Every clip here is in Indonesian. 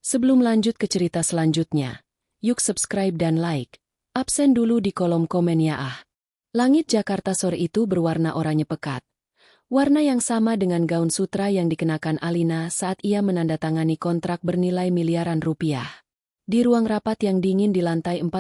Sebelum lanjut ke cerita selanjutnya, yuk subscribe dan like. Absen dulu di kolom komen ya ah. Langit Jakarta sore itu berwarna oranye pekat. Warna yang sama dengan gaun sutra yang dikenakan Alina saat ia menandatangani kontrak bernilai miliaran rupiah. Di ruang rapat yang dingin di lantai 48,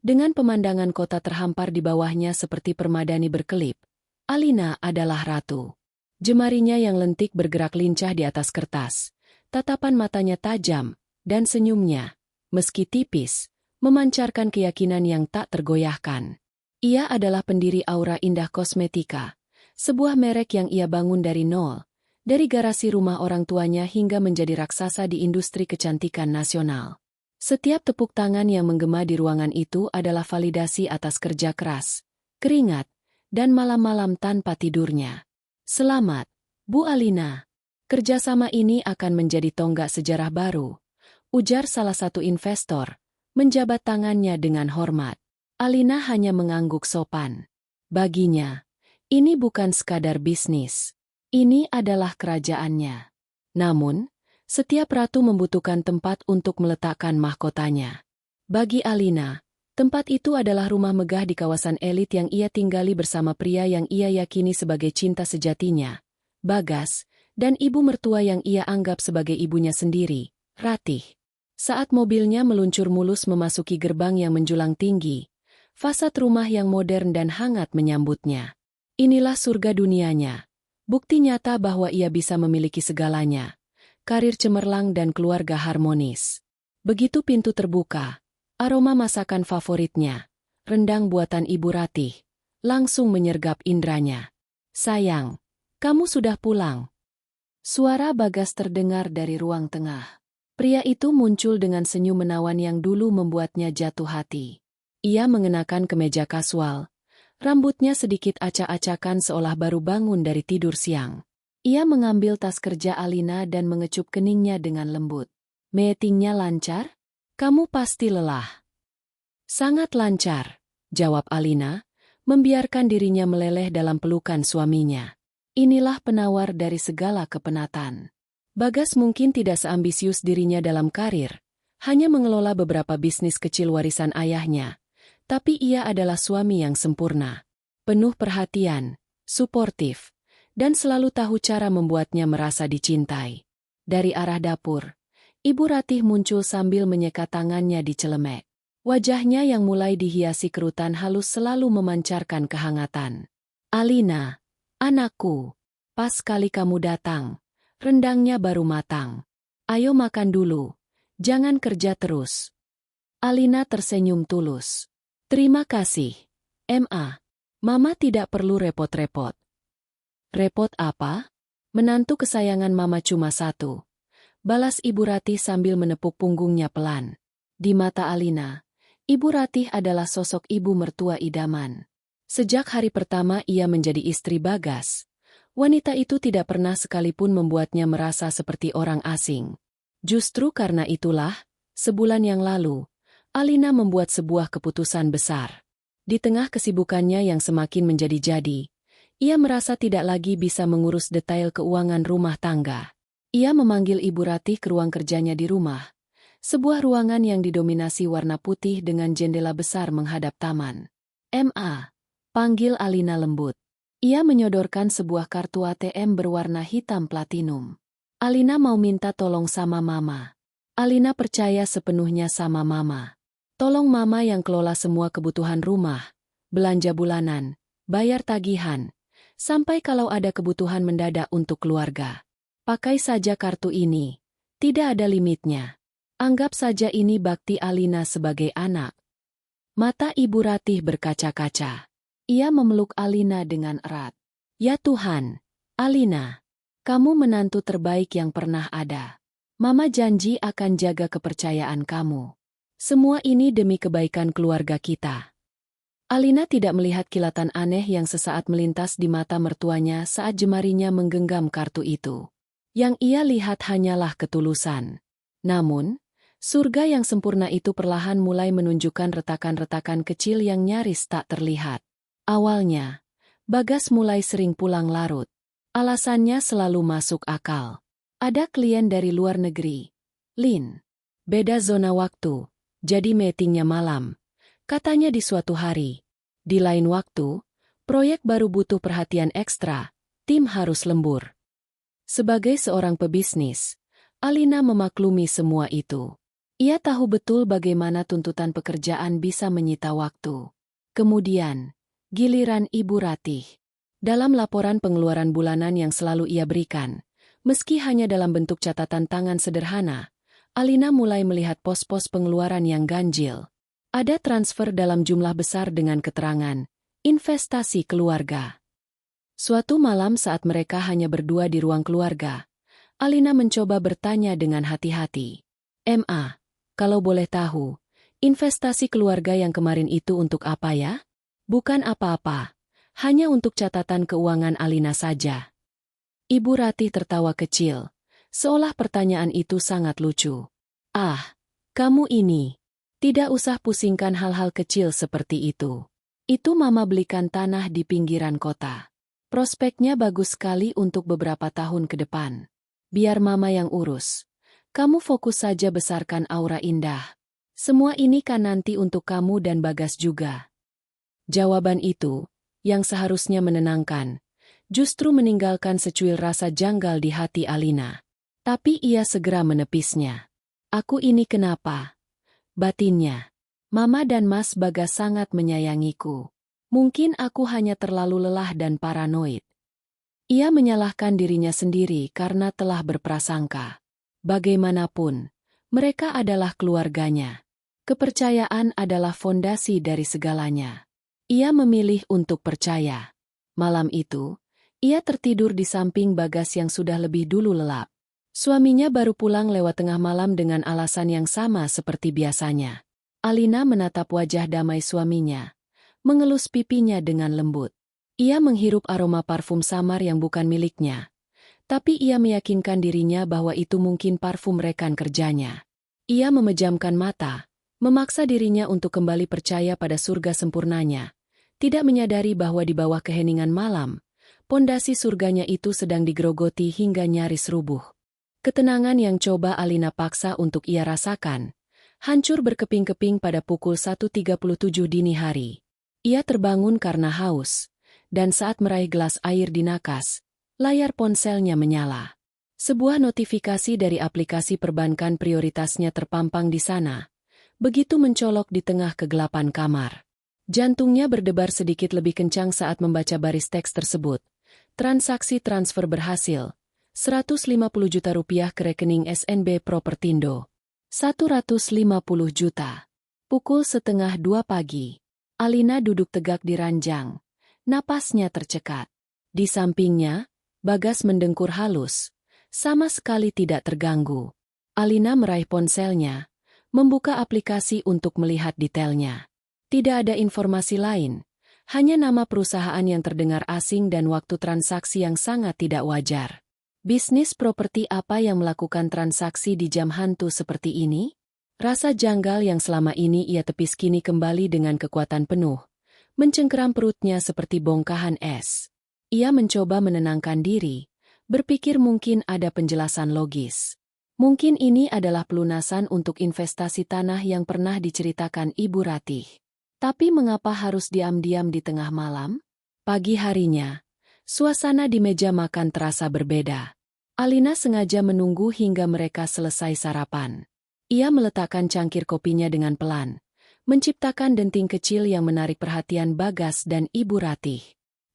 dengan pemandangan kota terhampar di bawahnya seperti permadani berkelip, Alina adalah ratu. Jemarinya yang lentik bergerak lincah di atas kertas, tatapan matanya tajam, dan senyumnya, meski tipis, memancarkan keyakinan yang tak tergoyahkan. Ia adalah pendiri Aura Indah Kosmetika, sebuah merek yang ia bangun dari nol, dari garasi rumah orang tuanya hingga menjadi raksasa di industri kecantikan nasional. Setiap tepuk tangan yang menggema di ruangan itu adalah validasi atas kerja keras, keringat, dan malam-malam tanpa tidurnya. Selamat, Bu Alina. Kerjasama ini akan menjadi tonggak sejarah baru, ujar salah satu investor, menjabat tangannya dengan hormat. Alina hanya mengangguk sopan. Baginya, ini bukan sekadar bisnis. Ini adalah kerajaannya. Namun, setiap ratu membutuhkan tempat untuk meletakkan mahkotanya. Bagi Alina, tempat itu adalah rumah megah di kawasan elit yang ia tinggali bersama pria yang ia yakini sebagai cinta sejatinya, Bagas, dan ibu mertua yang ia anggap sebagai ibunya sendiri, Ratih. Saat mobilnya meluncur mulus memasuki gerbang yang menjulang tinggi, fasad rumah yang modern dan hangat menyambutnya. Inilah surga dunianya. Bukti nyata bahwa ia bisa memiliki segalanya. Karir cemerlang dan keluarga harmonis. Begitu pintu terbuka, aroma masakan favoritnya, rendang buatan Ibu Ratih, langsung menyergap indranya. Sayang, kamu sudah pulang. Suara Bagas terdengar dari ruang tengah. Pria itu muncul dengan senyum menawan yang dulu membuatnya jatuh hati. Ia mengenakan kemeja kasual. Rambutnya sedikit acak-acakan seolah baru bangun dari tidur siang. Ia mengambil tas kerja Alina dan mengecup keningnya dengan lembut. Meetingnya lancar? Kamu pasti lelah. Sangat lancar, jawab Alina, membiarkan dirinya meleleh dalam pelukan suaminya. Inilah penawar dari segala kepenatan. Bagas mungkin tidak seambisius dirinya dalam karir, hanya mengelola beberapa bisnis kecil warisan ayahnya. Tapi ia adalah suami yang sempurna, penuh perhatian, suportif, dan selalu tahu cara membuatnya merasa dicintai. Dari arah dapur, Ibu Ratih muncul sambil menyeka tangannya di celemek. Wajahnya yang mulai dihiasi kerutan halus selalu memancarkan kehangatan. Alina, anakku, pas kali kamu datang, rendangnya baru matang. Ayo makan dulu, jangan kerja terus. Alina tersenyum tulus. Terima kasih, Ma. Mama tidak perlu repot-repot. Repot apa? Menantu kesayangan Mama cuma satu. Balas Ibu Ratih sambil menepuk punggungnya pelan. Di mata Alina, Ibu Ratih adalah sosok ibu mertua idaman. Sejak hari pertama ia menjadi istri Bagas, wanita itu tidak pernah sekalipun membuatnya merasa seperti orang asing. Justru karena itulah, sebulan yang lalu, Alina membuat sebuah keputusan besar. Di tengah kesibukannya yang semakin menjadi-jadi, ia merasa tidak lagi bisa mengurus detail keuangan rumah tangga. Ia memanggil Ibu Ratih ke ruang kerjanya di rumah, sebuah ruangan yang didominasi warna putih dengan jendela besar menghadap taman. Ma, panggil Alina lembut. Ia menyodorkan sebuah kartu ATM berwarna hitam platinum. Alina mau minta tolong sama Mama. Alina percaya sepenuhnya sama Mama. Tolong Mama yang kelola semua kebutuhan rumah, belanja bulanan, bayar tagihan, sampai kalau ada kebutuhan mendadak untuk keluarga. Pakai saja kartu ini, tidak ada limitnya. Anggap saja ini bakti Alina sebagai anak. Mata Ibu Ratih berkaca-kaca. Ia memeluk Alina dengan erat. Ya Tuhan, Alina, kamu menantu terbaik yang pernah ada. Mama janji akan jaga kepercayaan kamu. Semua ini demi kebaikan keluarga kita. Alina tidak melihat kilatan aneh yang sesaat melintas di mata mertuanya saat jemarinya menggenggam kartu itu. Yang ia lihat hanyalah ketulusan. Namun, surga yang sempurna itu perlahan mulai menunjukkan retakan-retakan kecil yang nyaris tak terlihat. Awalnya, Bagas mulai sering pulang larut. Alasannya selalu masuk akal. Ada klien dari luar negeri. Lin, beda zona waktu, jadi meetingnya malam. Katanya di suatu hari. Di lain waktu, proyek baru butuh perhatian ekstra, tim harus lembur. Sebagai seorang pebisnis, Alina memaklumi semua itu. Ia tahu betul bagaimana tuntutan pekerjaan bisa menyita waktu. Kemudian, giliran Ibu Ratih. Dalam laporan pengeluaran bulanan yang selalu ia berikan, meski hanya dalam bentuk catatan tangan sederhana, Alina mulai melihat pos-pos pengeluaran yang ganjil. Ada transfer dalam jumlah besar dengan keterangan, investasi keluarga. Suatu malam saat mereka hanya berdua di ruang keluarga, Alina mencoba bertanya dengan hati-hati. "Ma, kalau boleh tahu, investasi keluarga yang kemarin itu untuk apa ya?" "Bukan apa-apa, hanya untuk catatan keuangan Alina saja." Ibu Ratih tertawa kecil, seolah pertanyaan itu sangat lucu. "Ah, kamu ini. Tidak usah pusingkan hal-hal kecil seperti itu. Itu Mama belikan tanah di pinggiran kota. Prospeknya bagus sekali untuk beberapa tahun ke depan. Biar Mama yang urus. Kamu fokus saja besarkan Aura Indah. Semua ini kan nanti untuk kamu dan Bagas juga." Jawaban itu, yang seharusnya menenangkan, justru meninggalkan secuil rasa janggal di hati Alina. Tapi ia segera menepisnya. "Aku ini kenapa?" batinnya. "Mama dan Mas Bagas sangat menyayangiku. Mungkin aku hanya terlalu lelah dan paranoid." Ia menyalahkan dirinya sendiri karena telah berprasangka. Bagaimanapun, mereka adalah keluarganya. Kepercayaan adalah fondasi dari segalanya. Ia memilih untuk percaya. Malam itu, ia tertidur di samping Bagas yang sudah lebih dulu lelap. Suaminya baru pulang lewat tengah malam dengan alasan yang sama seperti biasanya. Alina menatap wajah damai suaminya, mengelus pipinya dengan lembut. Ia menghirup aroma parfum samar yang bukan miliknya. Tapi ia meyakinkan dirinya bahwa itu mungkin parfum rekan kerjanya. Ia memejamkan mata, memaksa dirinya untuk kembali percaya pada surga sempurnanya. Tidak menyadari bahwa di bawah keheningan malam, pondasi surganya itu sedang digerogoti hingga nyaris rubuh. Ketenangan yang coba Alina paksa untuk ia rasakan, hancur berkeping-keping pada pukul 1.37 dini hari. Ia terbangun karena haus, dan saat meraih gelas air di nakas, layar ponselnya menyala. Sebuah notifikasi dari aplikasi perbankan prioritasnya terpampang di sana, begitu mencolok di tengah kegelapan kamar. Jantungnya berdebar sedikit lebih kencang saat membaca baris teks tersebut. Transaksi transfer berhasil. 150 juta rupiah ke rekening SNB Propertindo. 150 juta. Pukul 1:30 pagi. Alina duduk tegak di ranjang. Napasnya tercekat. Di sampingnya, Bagas mendengkur halus. Sama sekali tidak terganggu. Alina meraih ponselnya, membuka aplikasi untuk melihat detailnya. Tidak ada informasi lain, hanya nama perusahaan yang terdengar asing dan waktu transaksi yang sangat tidak wajar. Bisnis properti apa yang melakukan transaksi di jam hantu seperti ini? Rasa janggal yang selama ini ia tepis kini kembali dengan kekuatan penuh, mencengkeram perutnya seperti bongkahan es. Ia mencoba menenangkan diri, berpikir mungkin ada penjelasan logis. Mungkin ini adalah pelunasan untuk investasi tanah yang pernah diceritakan Ibu Ratih. Tapi mengapa harus diam-diam di tengah malam? Pagi harinya, suasana di meja makan terasa berbeda. Alina sengaja menunggu hingga mereka selesai sarapan. Ia meletakkan cangkir kopinya dengan pelan, menciptakan denting kecil yang menarik perhatian Bagas dan Ibu Ratih.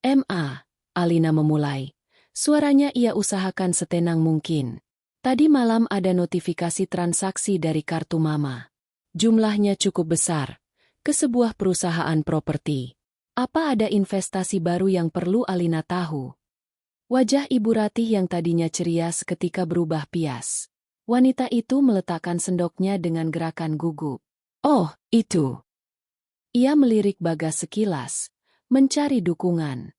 "Ma," Alina memulai. Suaranya ia usahakan setenang mungkin. "Tadi malam ada notifikasi transaksi dari kartu Mama. Jumlahnya cukup besar, ke sebuah perusahaan properti. Apa ada investasi baru yang perlu Alina tahu?" Wajah Ibu Ratih yang tadinya ceria seketika berubah pias. Wanita itu meletakkan sendoknya dengan gerakan gugup. "Oh, itu." Ia melirik Bagas sekilas, mencari dukungan.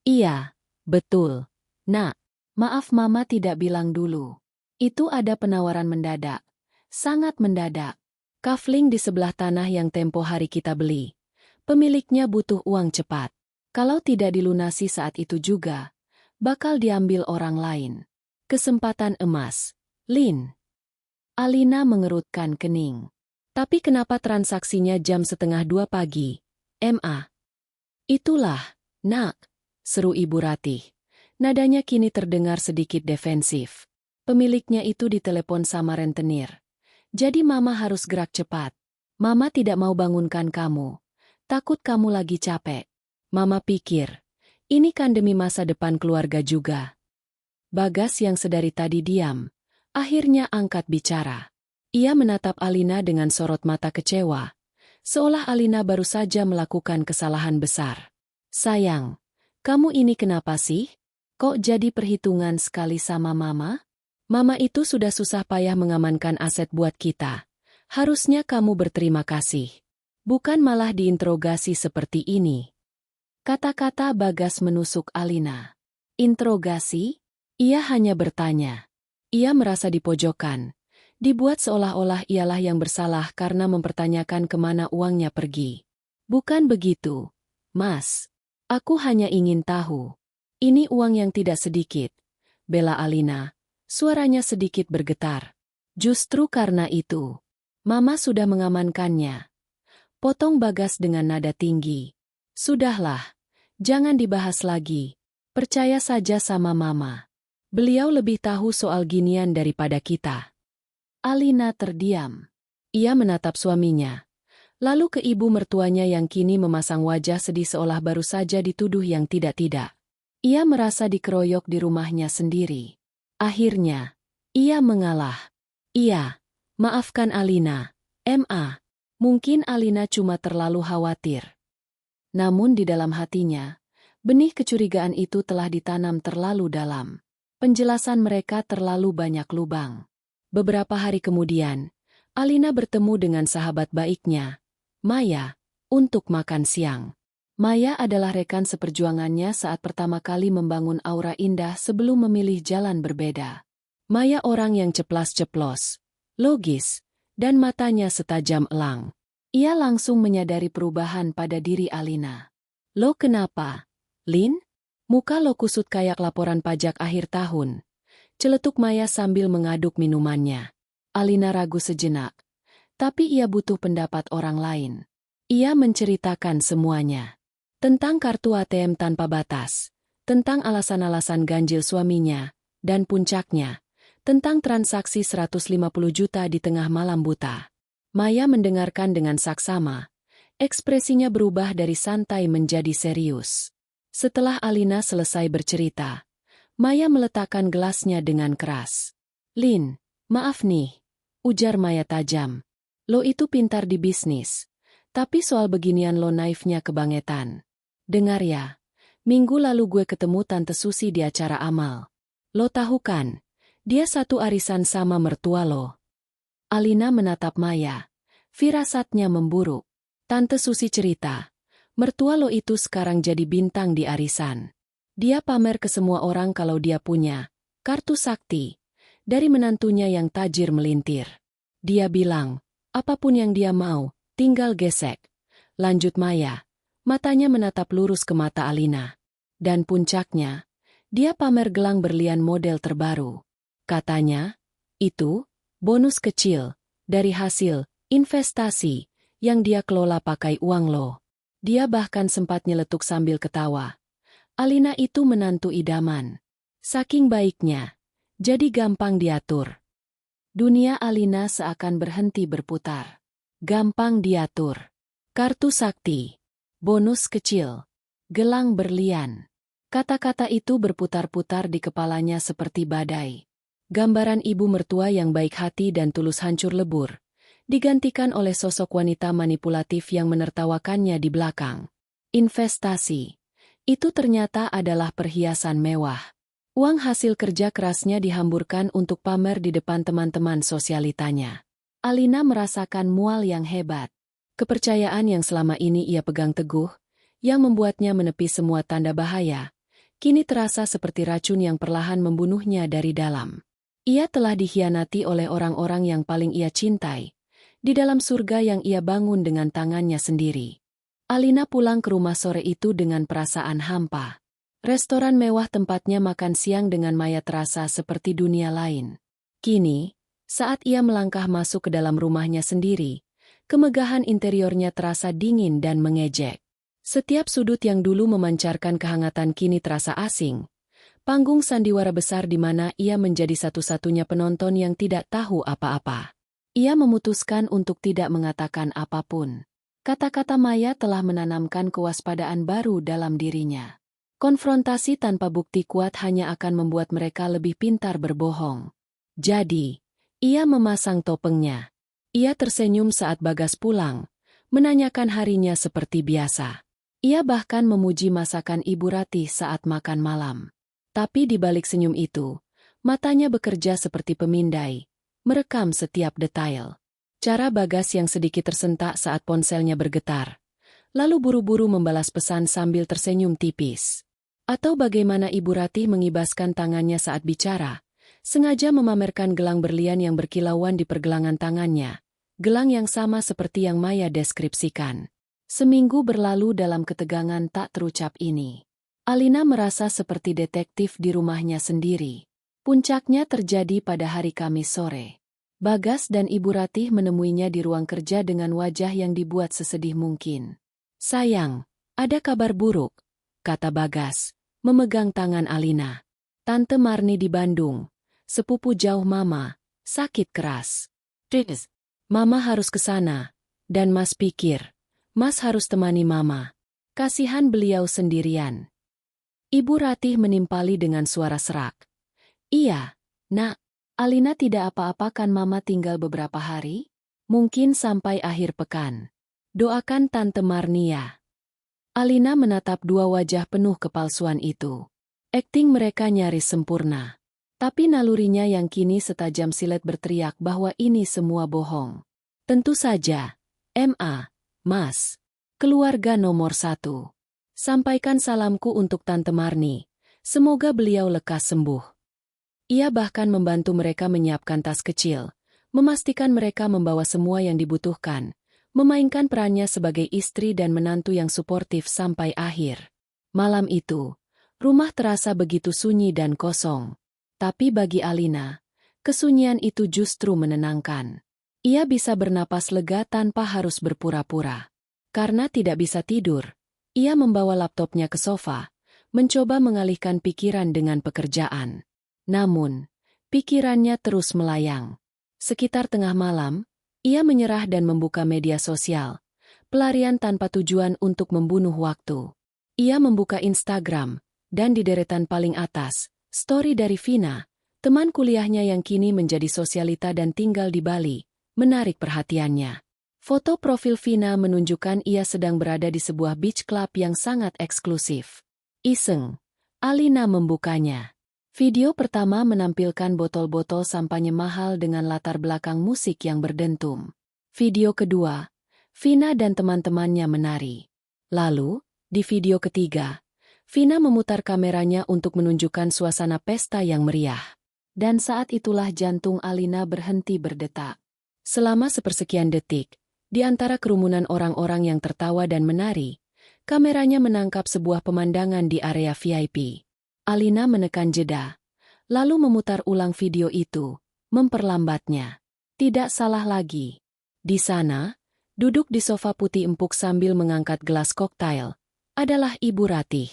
"Iya, betul. Nak, maaf Mama tidak bilang dulu. Itu ada penawaran mendadak. Sangat mendadak. Kafling di sebelah tanah yang tempo hari kita beli. Pemiliknya butuh uang cepat. Kalau tidak dilunasi saat itu juga, bakal diambil orang lain. Kesempatan emas. Lin." Alina mengerutkan kening. Tapi kenapa transaksinya jam 1:30 pagi? Ma. Itulah, nak, seru Ibu Ratih. Nadanya kini terdengar sedikit defensif. Pemiliknya itu ditelepon sama rentenir. Jadi Mama harus gerak cepat. Mama tidak mau bangunkan kamu. Takut kamu lagi capek. Mama pikir, ini kan demi masa depan keluarga juga. Bagas yang sedari tadi diam, akhirnya angkat bicara. Ia menatap Alina dengan sorot mata kecewa, seolah Alina baru saja melakukan kesalahan besar. Sayang, kamu ini kenapa sih? Kok jadi perhitungan sekali sama Mama? Mama itu sudah susah payah mengamankan aset buat kita. Harusnya kamu berterima kasih. Bukan malah diinterogasi seperti ini. Kata-kata Bagas menusuk Alina. Interogasi? Ia hanya bertanya. Ia merasa dipojokkan. Dibuat seolah-olah ialah yang bersalah karena mempertanyakan kemana uangnya pergi. Bukan begitu, Mas. Aku hanya ingin tahu. Ini uang yang tidak sedikit. Bela Alina. Suaranya sedikit bergetar. Justru karena itu, Mama sudah mengamankannya. Potong Bagas dengan nada tinggi. Sudahlah, jangan dibahas lagi. Percaya saja sama Mama. Beliau lebih tahu soal ginian daripada kita. Alina terdiam. Ia menatap suaminya. Lalu ke ibu mertuanya yang kini memasang wajah sedih seolah baru saja dituduh yang tidak-tidak. Ia merasa dikeroyok di rumahnya sendiri. Akhirnya, ia mengalah. Iya, maafkan Alina. Ma. Mungkin Alina cuma terlalu khawatir. Namun di dalam hatinya, benih kecurigaan itu telah ditanam terlalu dalam. Penjelasan mereka terlalu banyak lubang. Beberapa hari kemudian, Alina bertemu dengan sahabat baiknya, Maya, untuk makan siang. Maya adalah rekan seperjuangannya saat pertama kali membangun aura indah sebelum memilih jalan berbeda. Maya orang yang ceplas-ceplos, logis, dan matanya setajam elang. Ia langsung menyadari perubahan pada diri Alina. Lo kenapa, Lin? Muka lo kusut kayak laporan pajak akhir tahun. Celetuk Maya sambil mengaduk minumannya. Alina ragu sejenak. Tapi ia butuh pendapat orang lain. Ia menceritakan semuanya. Tentang kartu ATM tanpa batas. Tentang alasan-alasan ganjil suaminya. Dan puncaknya, tentang transaksi 150 juta di tengah malam buta. Maya mendengarkan dengan saksama. Ekspresinya berubah dari santai menjadi serius. Setelah Alina selesai bercerita, Maya meletakkan gelasnya dengan keras. Lin, maaf nih, ujar Maya tajam. Lo itu pintar di bisnis, tapi soal beginian lo naifnya kebangetan. Dengar ya, minggu lalu gue ketemu Tante Susi di acara amal. Lo tahu kan, dia satu arisan sama mertua lo. Alina menatap Maya, firasatnya memburuk. Tante Susi cerita, mertua lo itu sekarang jadi bintang di arisan. Dia pamer ke semua orang kalau dia punya kartu sakti, dari menantunya yang tajir melintir. Dia bilang, apapun yang dia mau, tinggal gesek. Lanjut Maya, matanya menatap lurus ke mata Alina. Dan puncaknya, dia pamer gelang berlian model terbaru. Katanya, itu bonus kecil dari hasil investasi yang dia kelola pakai uang lo. Dia bahkan sempat nyeletuk sambil ketawa. Alina itu menantu idaman. Saking baiknya, jadi gampang diatur. Dunia Alina seakan berhenti berputar. Gampang diatur. Kartu sakti. Bonus kecil. Gelang berlian. Kata-kata itu berputar-putar di kepalanya seperti badai. Gambaran ibu mertua yang baik hati dan tulus hancur lebur, digantikan oleh sosok wanita manipulatif yang menertawakannya di belakang. Investasi. Itu ternyata adalah perhiasan mewah. Uang hasil kerja kerasnya dihamburkan untuk pamer di depan teman-teman sosialitanya. Alina merasakan mual yang hebat. Kepercayaan yang selama ini ia pegang teguh, yang membuatnya menepi semua tanda bahaya, kini terasa seperti racun yang perlahan membunuhnya dari dalam. Ia telah dikhianati oleh orang-orang yang paling ia cintai, di dalam surga yang ia bangun dengan tangannya sendiri. Alina pulang ke rumah sore itu dengan perasaan hampa. Restoran mewah tempatnya makan siang dengan Maya terasa seperti dunia lain. Kini, Saat ia melangkah masuk ke dalam rumahnya sendiri, kemegahan interiornya terasa dingin dan mengejek. Setiap sudut yang dulu memancarkan kehangatan kini terasa asing. Panggung sandiwara besar di mana ia menjadi satu-satunya penonton yang tidak tahu apa-apa. Ia memutuskan untuk tidak mengatakan apapun. Kata-kata Maya telah menanamkan kewaspadaan baru dalam dirinya. Konfrontasi tanpa bukti kuat hanya akan membuat mereka lebih pintar berbohong. Jadi, ia memasang topengnya. Ia tersenyum saat Bagas pulang, menanyakan harinya seperti biasa. Ia bahkan memuji masakan Ibu Ratih saat makan malam. Tapi di balik senyum itu, matanya bekerja seperti pemindai, merekam setiap detail. Cara Bagas yang sedikit tersentak saat ponselnya bergetar, lalu buru-buru membalas pesan sambil tersenyum tipis. Atau bagaimana Ibu Ratih mengibaskan tangannya saat bicara, sengaja memamerkan gelang berlian yang berkilauan di pergelangan tangannya, gelang yang sama seperti yang Maya deskripsikan. Seminggu berlalu dalam ketegangan tak terucap ini. Alina merasa seperti detektif di rumahnya sendiri. Puncaknya terjadi pada hari Kamis sore. Bagas dan Ibu Ratih menemuinya di ruang kerja dengan wajah yang dibuat sesedih mungkin. "Sayang, ada kabar buruk," kata Bagas, memegang tangan Alina. "Tante Marni di Bandung, sepupu jauh Mama, sakit keras. Mama harus ke sana, dan Mas pikir, Mas harus temani Mama. Kasihan beliau sendirian." Ibu Ratih menimpali dengan suara serak. "Iya, Nak. Alina tidak apa-apa kan Mama tinggal beberapa hari? Mungkin sampai akhir pekan. Doakan Tante Marnia." Alina menatap dua wajah penuh kepalsuan itu. Akting mereka nyaris sempurna. Tapi nalurinya yang kini setajam silet berteriak bahwa ini semua bohong. "Tentu saja, Ma. Mas. Keluarga nomor 1. Sampaikan salamku untuk Tante Marni. Semoga beliau lekas sembuh." Ia bahkan membantu mereka menyiapkan tas kecil, memastikan mereka membawa semua yang dibutuhkan, memainkan perannya sebagai istri dan menantu yang suportif sampai akhir. Malam itu, rumah terasa begitu sunyi dan kosong. Tapi bagi Alina, kesunyian itu justru menenangkan. Ia bisa bernapas lega tanpa harus berpura-pura. Karena tidak bisa tidur, ia membawa laptopnya ke sofa, mencoba mengalihkan pikiran dengan pekerjaan. Namun, pikirannya terus melayang. Sekitar tengah malam, ia menyerah dan membuka media sosial, pelarian tanpa tujuan untuk membunuh waktu. Ia membuka Instagram, dan di deretan paling atas, story dari Vina, teman kuliahnya yang kini menjadi sosialita dan tinggal di Bali, menarik perhatiannya. Foto profil Vina menunjukkan ia sedang berada di sebuah beach club yang sangat eksklusif. Iseng, Alina membukanya. Video pertama menampilkan botol-botol sampahnya mahal dengan latar belakang musik yang berdentum. Video kedua, Vina dan teman-temannya menari. Lalu, di video ketiga, Vina memutar kameranya untuk menunjukkan suasana pesta yang meriah. Dan saat itulah jantung Alina berhenti berdetak. Selama sepersekian detik, di antara kerumunan orang-orang yang tertawa dan menari, kameranya menangkap sebuah pemandangan di area VIP. Alina menekan jeda, lalu memutar ulang video itu, memperlambatnya. Tidak salah lagi. Di sana, duduk di sofa putih empuk sambil mengangkat gelas koktail, adalah Ibu Ratih.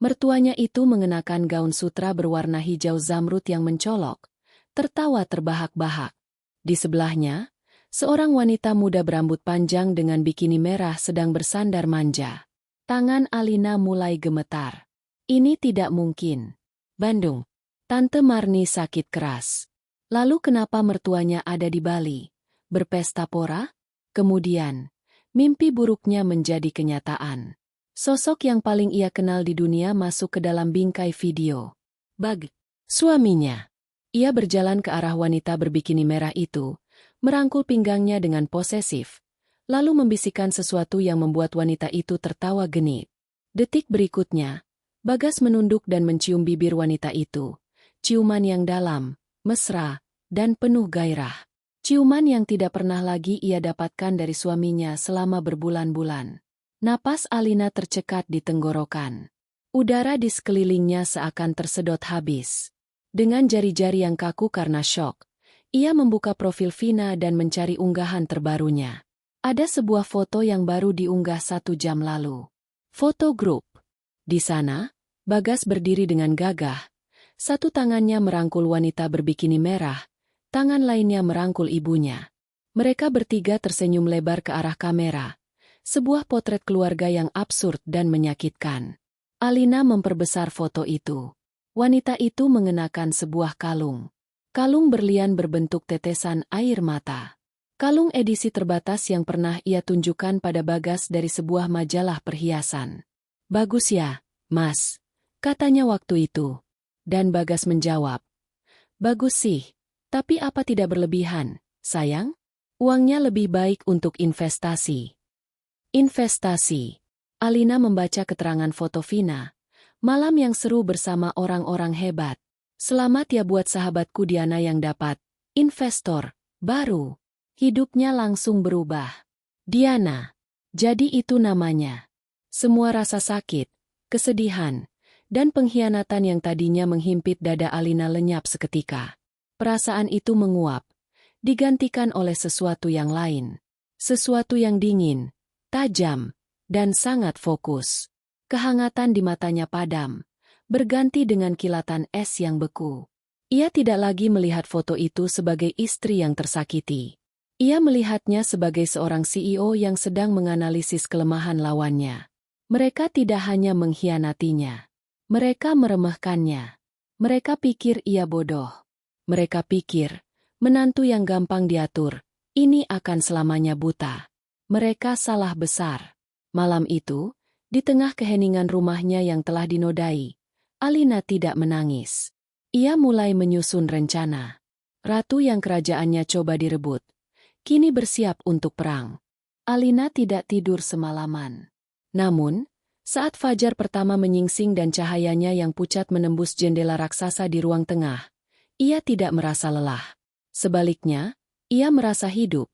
Mertuanya itu mengenakan gaun sutra berwarna hijau zamrud yang mencolok, tertawa terbahak-bahak. Di sebelahnya, seorang wanita muda berambut panjang dengan bikini merah sedang bersandar manja. Tangan Alina mulai gemetar. Ini tidak mungkin. Bandung. Tante Marni sakit keras. Lalu kenapa mertuanya ada di Bali? Berpesta pora? Kemudian, mimpi buruknya menjadi kenyataan. Sosok yang paling ia kenal di dunia masuk ke dalam bingkai video. Bag. Suaminya. Ia berjalan ke arah wanita berbikini merah itu, merangkul pinggangnya dengan posesif, lalu membisikkan sesuatu yang membuat wanita itu tertawa genit. Detik berikutnya, Bagas menunduk dan mencium bibir wanita itu. Ciuman yang dalam, mesra, dan penuh gairah. Ciuman yang tidak pernah lagi ia dapatkan dari suaminya selama berbulan-bulan. Napas Alina tercekat di tenggorokan. Udara di sekelilingnya seakan tersedot habis. Dengan jari-jari yang kaku karena syok, Ia membuka profil Vina dan mencari unggahan terbarunya. Ada sebuah foto yang baru diunggah 1 jam lalu. Foto grup. Di sana, Bagas berdiri dengan gagah. Satu tangannya merangkul wanita berbikini merah, tangan lainnya merangkul ibunya. Mereka bertiga tersenyum lebar ke arah kamera. Sebuah potret keluarga yang absurd dan menyakitkan. Alina memperbesar foto itu. Wanita itu mengenakan sebuah kalung. Kalung berlian berbentuk tetesan air mata. Kalung edisi terbatas yang pernah ia tunjukkan pada Bagas dari sebuah majalah perhiasan. "Bagus ya, Mas," katanya waktu itu. Dan Bagas menjawab, "Bagus sih, tapi apa tidak berlebihan, sayang? Uangnya lebih baik untuk investasi." Investasi. Alina membaca keterangan foto Vina. "Malam yang seru bersama orang-orang hebat. Selamat ya buat sahabatku Diana yang dapat investor baru." Hidupnya langsung berubah. Diana. Jadi itu namanya. Semua rasa sakit, kesedihan, dan pengkhianatan yang tadinya menghimpit dada Alina lenyap seketika. Perasaan itu menguap, digantikan oleh sesuatu yang lain. Sesuatu yang dingin, tajam, dan sangat fokus. Kehangatan di matanya padam, berganti dengan kilatan es yang beku. Ia tidak lagi melihat foto itu sebagai istri yang tersakiti. Ia melihatnya sebagai seorang CEO yang sedang menganalisis kelemahan lawannya. Mereka tidak hanya mengkhianatinya. Mereka meremehkannya. Mereka pikir ia bodoh. Mereka pikir, menantu yang gampang diatur, ini akan selamanya buta. Mereka salah besar. Malam itu, di tengah keheningan rumahnya yang telah dinodai, Alina tidak menangis. Ia mulai menyusun rencana. Ratu yang kerajaannya coba direbut, kini bersiap untuk perang. Alina tidak tidur semalaman. Namun, saat fajar pertama menyingsing dan cahayanya yang pucat menembus jendela raksasa di ruang tengah, ia tidak merasa lelah. Sebaliknya, ia merasa hidup,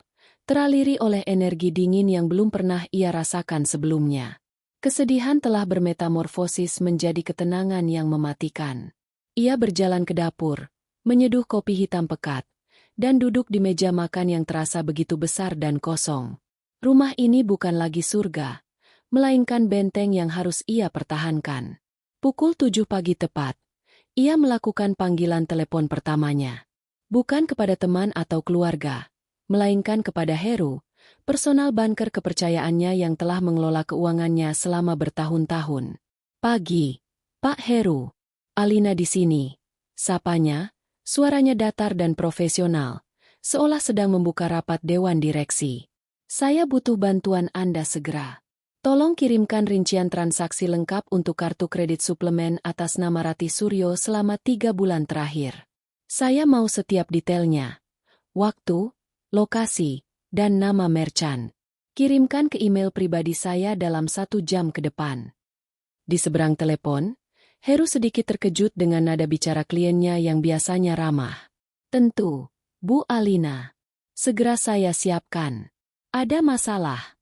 teraliri oleh energi dingin yang belum pernah ia rasakan sebelumnya. Kesedihan telah bermetamorfosis menjadi ketenangan yang mematikan. Ia berjalan ke dapur, menyeduh kopi hitam pekat, dan duduk di meja makan yang terasa begitu besar dan kosong. Rumah ini bukan lagi surga, melainkan benteng yang harus ia pertahankan. Pukul 7 pagi tepat, ia melakukan panggilan telepon pertamanya. Bukan kepada teman atau keluarga, melainkan kepada Heru, personal banker kepercayaannya yang telah mengelola keuangannya selama bertahun-tahun. "Pagi, Pak Heru. Alina di sini." Sapanya, suaranya datar dan profesional, seolah sedang membuka rapat dewan direksi. "Saya butuh bantuan Anda segera. Tolong kirimkan rincian transaksi lengkap untuk kartu kredit suplemen atas nama Rati Suryo selama 3 bulan terakhir. Saya mau setiap detailnya. Waktu, lokasi, dan nama merchant. Kirimkan ke email pribadi saya dalam 1 jam ke depan." Di seberang telepon, Heru sedikit terkejut dengan nada bicara kliennya yang biasanya ramah. "Tentu, Bu Alina. Segera saya siapkan. Ada masalah?"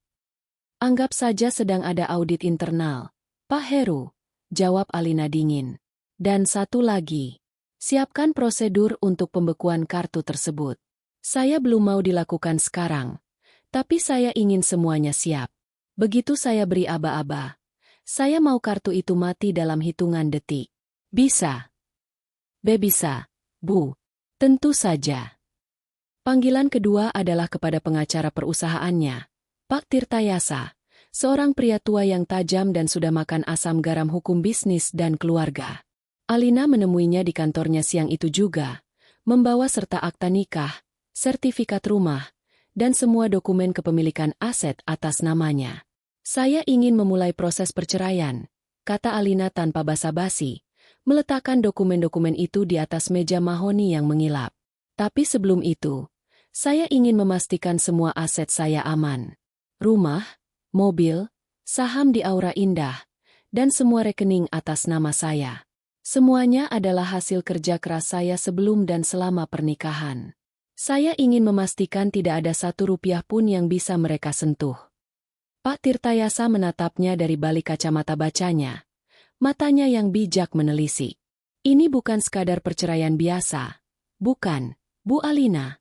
"Anggap saja sedang ada audit internal, Pak Heru," jawab Alina dingin. "Dan satu lagi, siapkan prosedur untuk pembekuan kartu tersebut. Saya belum mau dilakukan sekarang, tapi saya ingin semuanya siap. Begitu saya beri aba-aba, saya mau kartu itu mati dalam hitungan detik." "Bisa. Bisa, Bu. Tentu saja." Panggilan kedua adalah kepada pengacara perusahaannya, Pak Tirtayasa, seorang pria tua yang tajam dan sudah makan asam garam hukum bisnis dan keluarga. Alina menemuinya di kantornya siang itu juga, membawa serta akta nikah, sertifikat rumah, dan semua dokumen kepemilikan aset atas namanya. "Saya ingin memulai proses perceraian," kata Alina tanpa basa-basi, meletakkan dokumen-dokumen itu di atas meja mahoni yang mengilap. "Tapi sebelum itu, saya ingin memastikan semua aset saya aman. Rumah, mobil, saham di Aura Indah, dan semua rekening atas nama saya. Semuanya adalah hasil kerja keras saya sebelum dan selama pernikahan. Saya ingin memastikan tidak ada 1 rupiah pun yang bisa mereka sentuh." Pak Tirtayasa menatapnya dari balik kacamata bacanya. Matanya yang bijak menelisik. "Ini bukan sekadar perceraian biasa. Bukan, Bu Alina.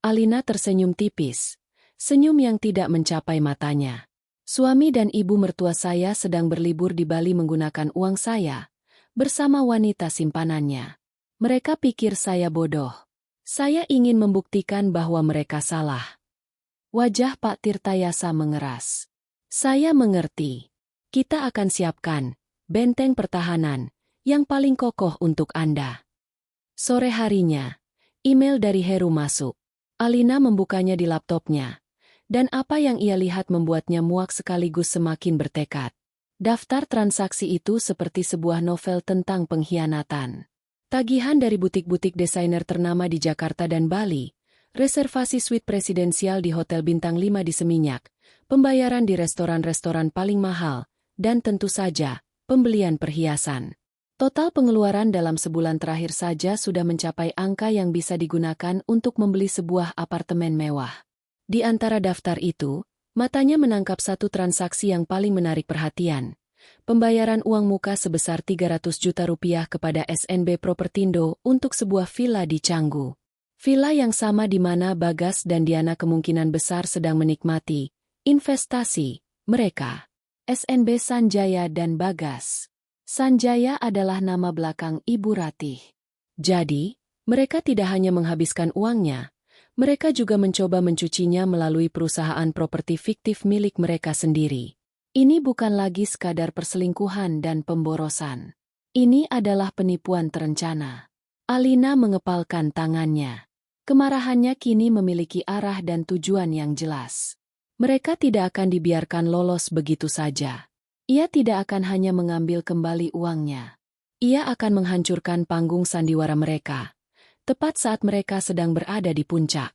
Alina tersenyum tipis, senyum yang tidak mencapai matanya. Suami dan ibu mertua saya sedang berlibur di Bali menggunakan uang saya, bersama wanita simpanannya. Mereka pikir saya bodoh. Saya ingin membuktikan bahwa mereka salah. Wajah Pak Tirtayasa mengeras. Saya mengerti. Kita akan siapkan benteng pertahanan yang paling kokoh untuk Anda. Sore harinya, email dari Heru masuk. Alina membukanya di laptopnya. Dan apa yang ia lihat membuatnya muak sekaligus semakin bertekad. Daftar transaksi itu seperti sebuah novel tentang pengkhianatan. Tagihan dari butik-butik desainer ternama di Jakarta dan Bali, reservasi suite presidensial di Hotel Bintang 5 di Seminyak, pembayaran di restoran-restoran paling mahal, dan tentu saja, pembelian perhiasan. Total pengeluaran dalam sebulan terakhir saja sudah mencapai angka yang bisa digunakan untuk membeli sebuah apartemen mewah. Di antara daftar itu, matanya menangkap satu transaksi yang paling menarik perhatian. Pembayaran uang muka sebesar 300 juta rupiah kepada SNB Propertindo untuk sebuah villa di Canggu. Villa yang sama di mana Bagas dan Diana kemungkinan besar sedang menikmati investasi mereka. SNB Sanjaya dan Bagas. Sanjaya adalah nama belakang Ibu Ratih. Jadi, mereka tidak hanya menghabiskan uangnya, mereka juga mencoba mencucinya melalui perusahaan properti fiktif milik mereka sendiri. Ini bukan lagi sekadar perselingkuhan dan pemborosan. Ini adalah penipuan terencana. Alina mengepalkan tangannya. Kemarahannya kini memiliki arah dan tujuan yang jelas. Mereka tidak akan dibiarkan lolos begitu saja. Ia tidak akan hanya mengambil kembali uangnya. Ia akan menghancurkan panggung sandiwara mereka. Tepat saat mereka sedang berada di puncak.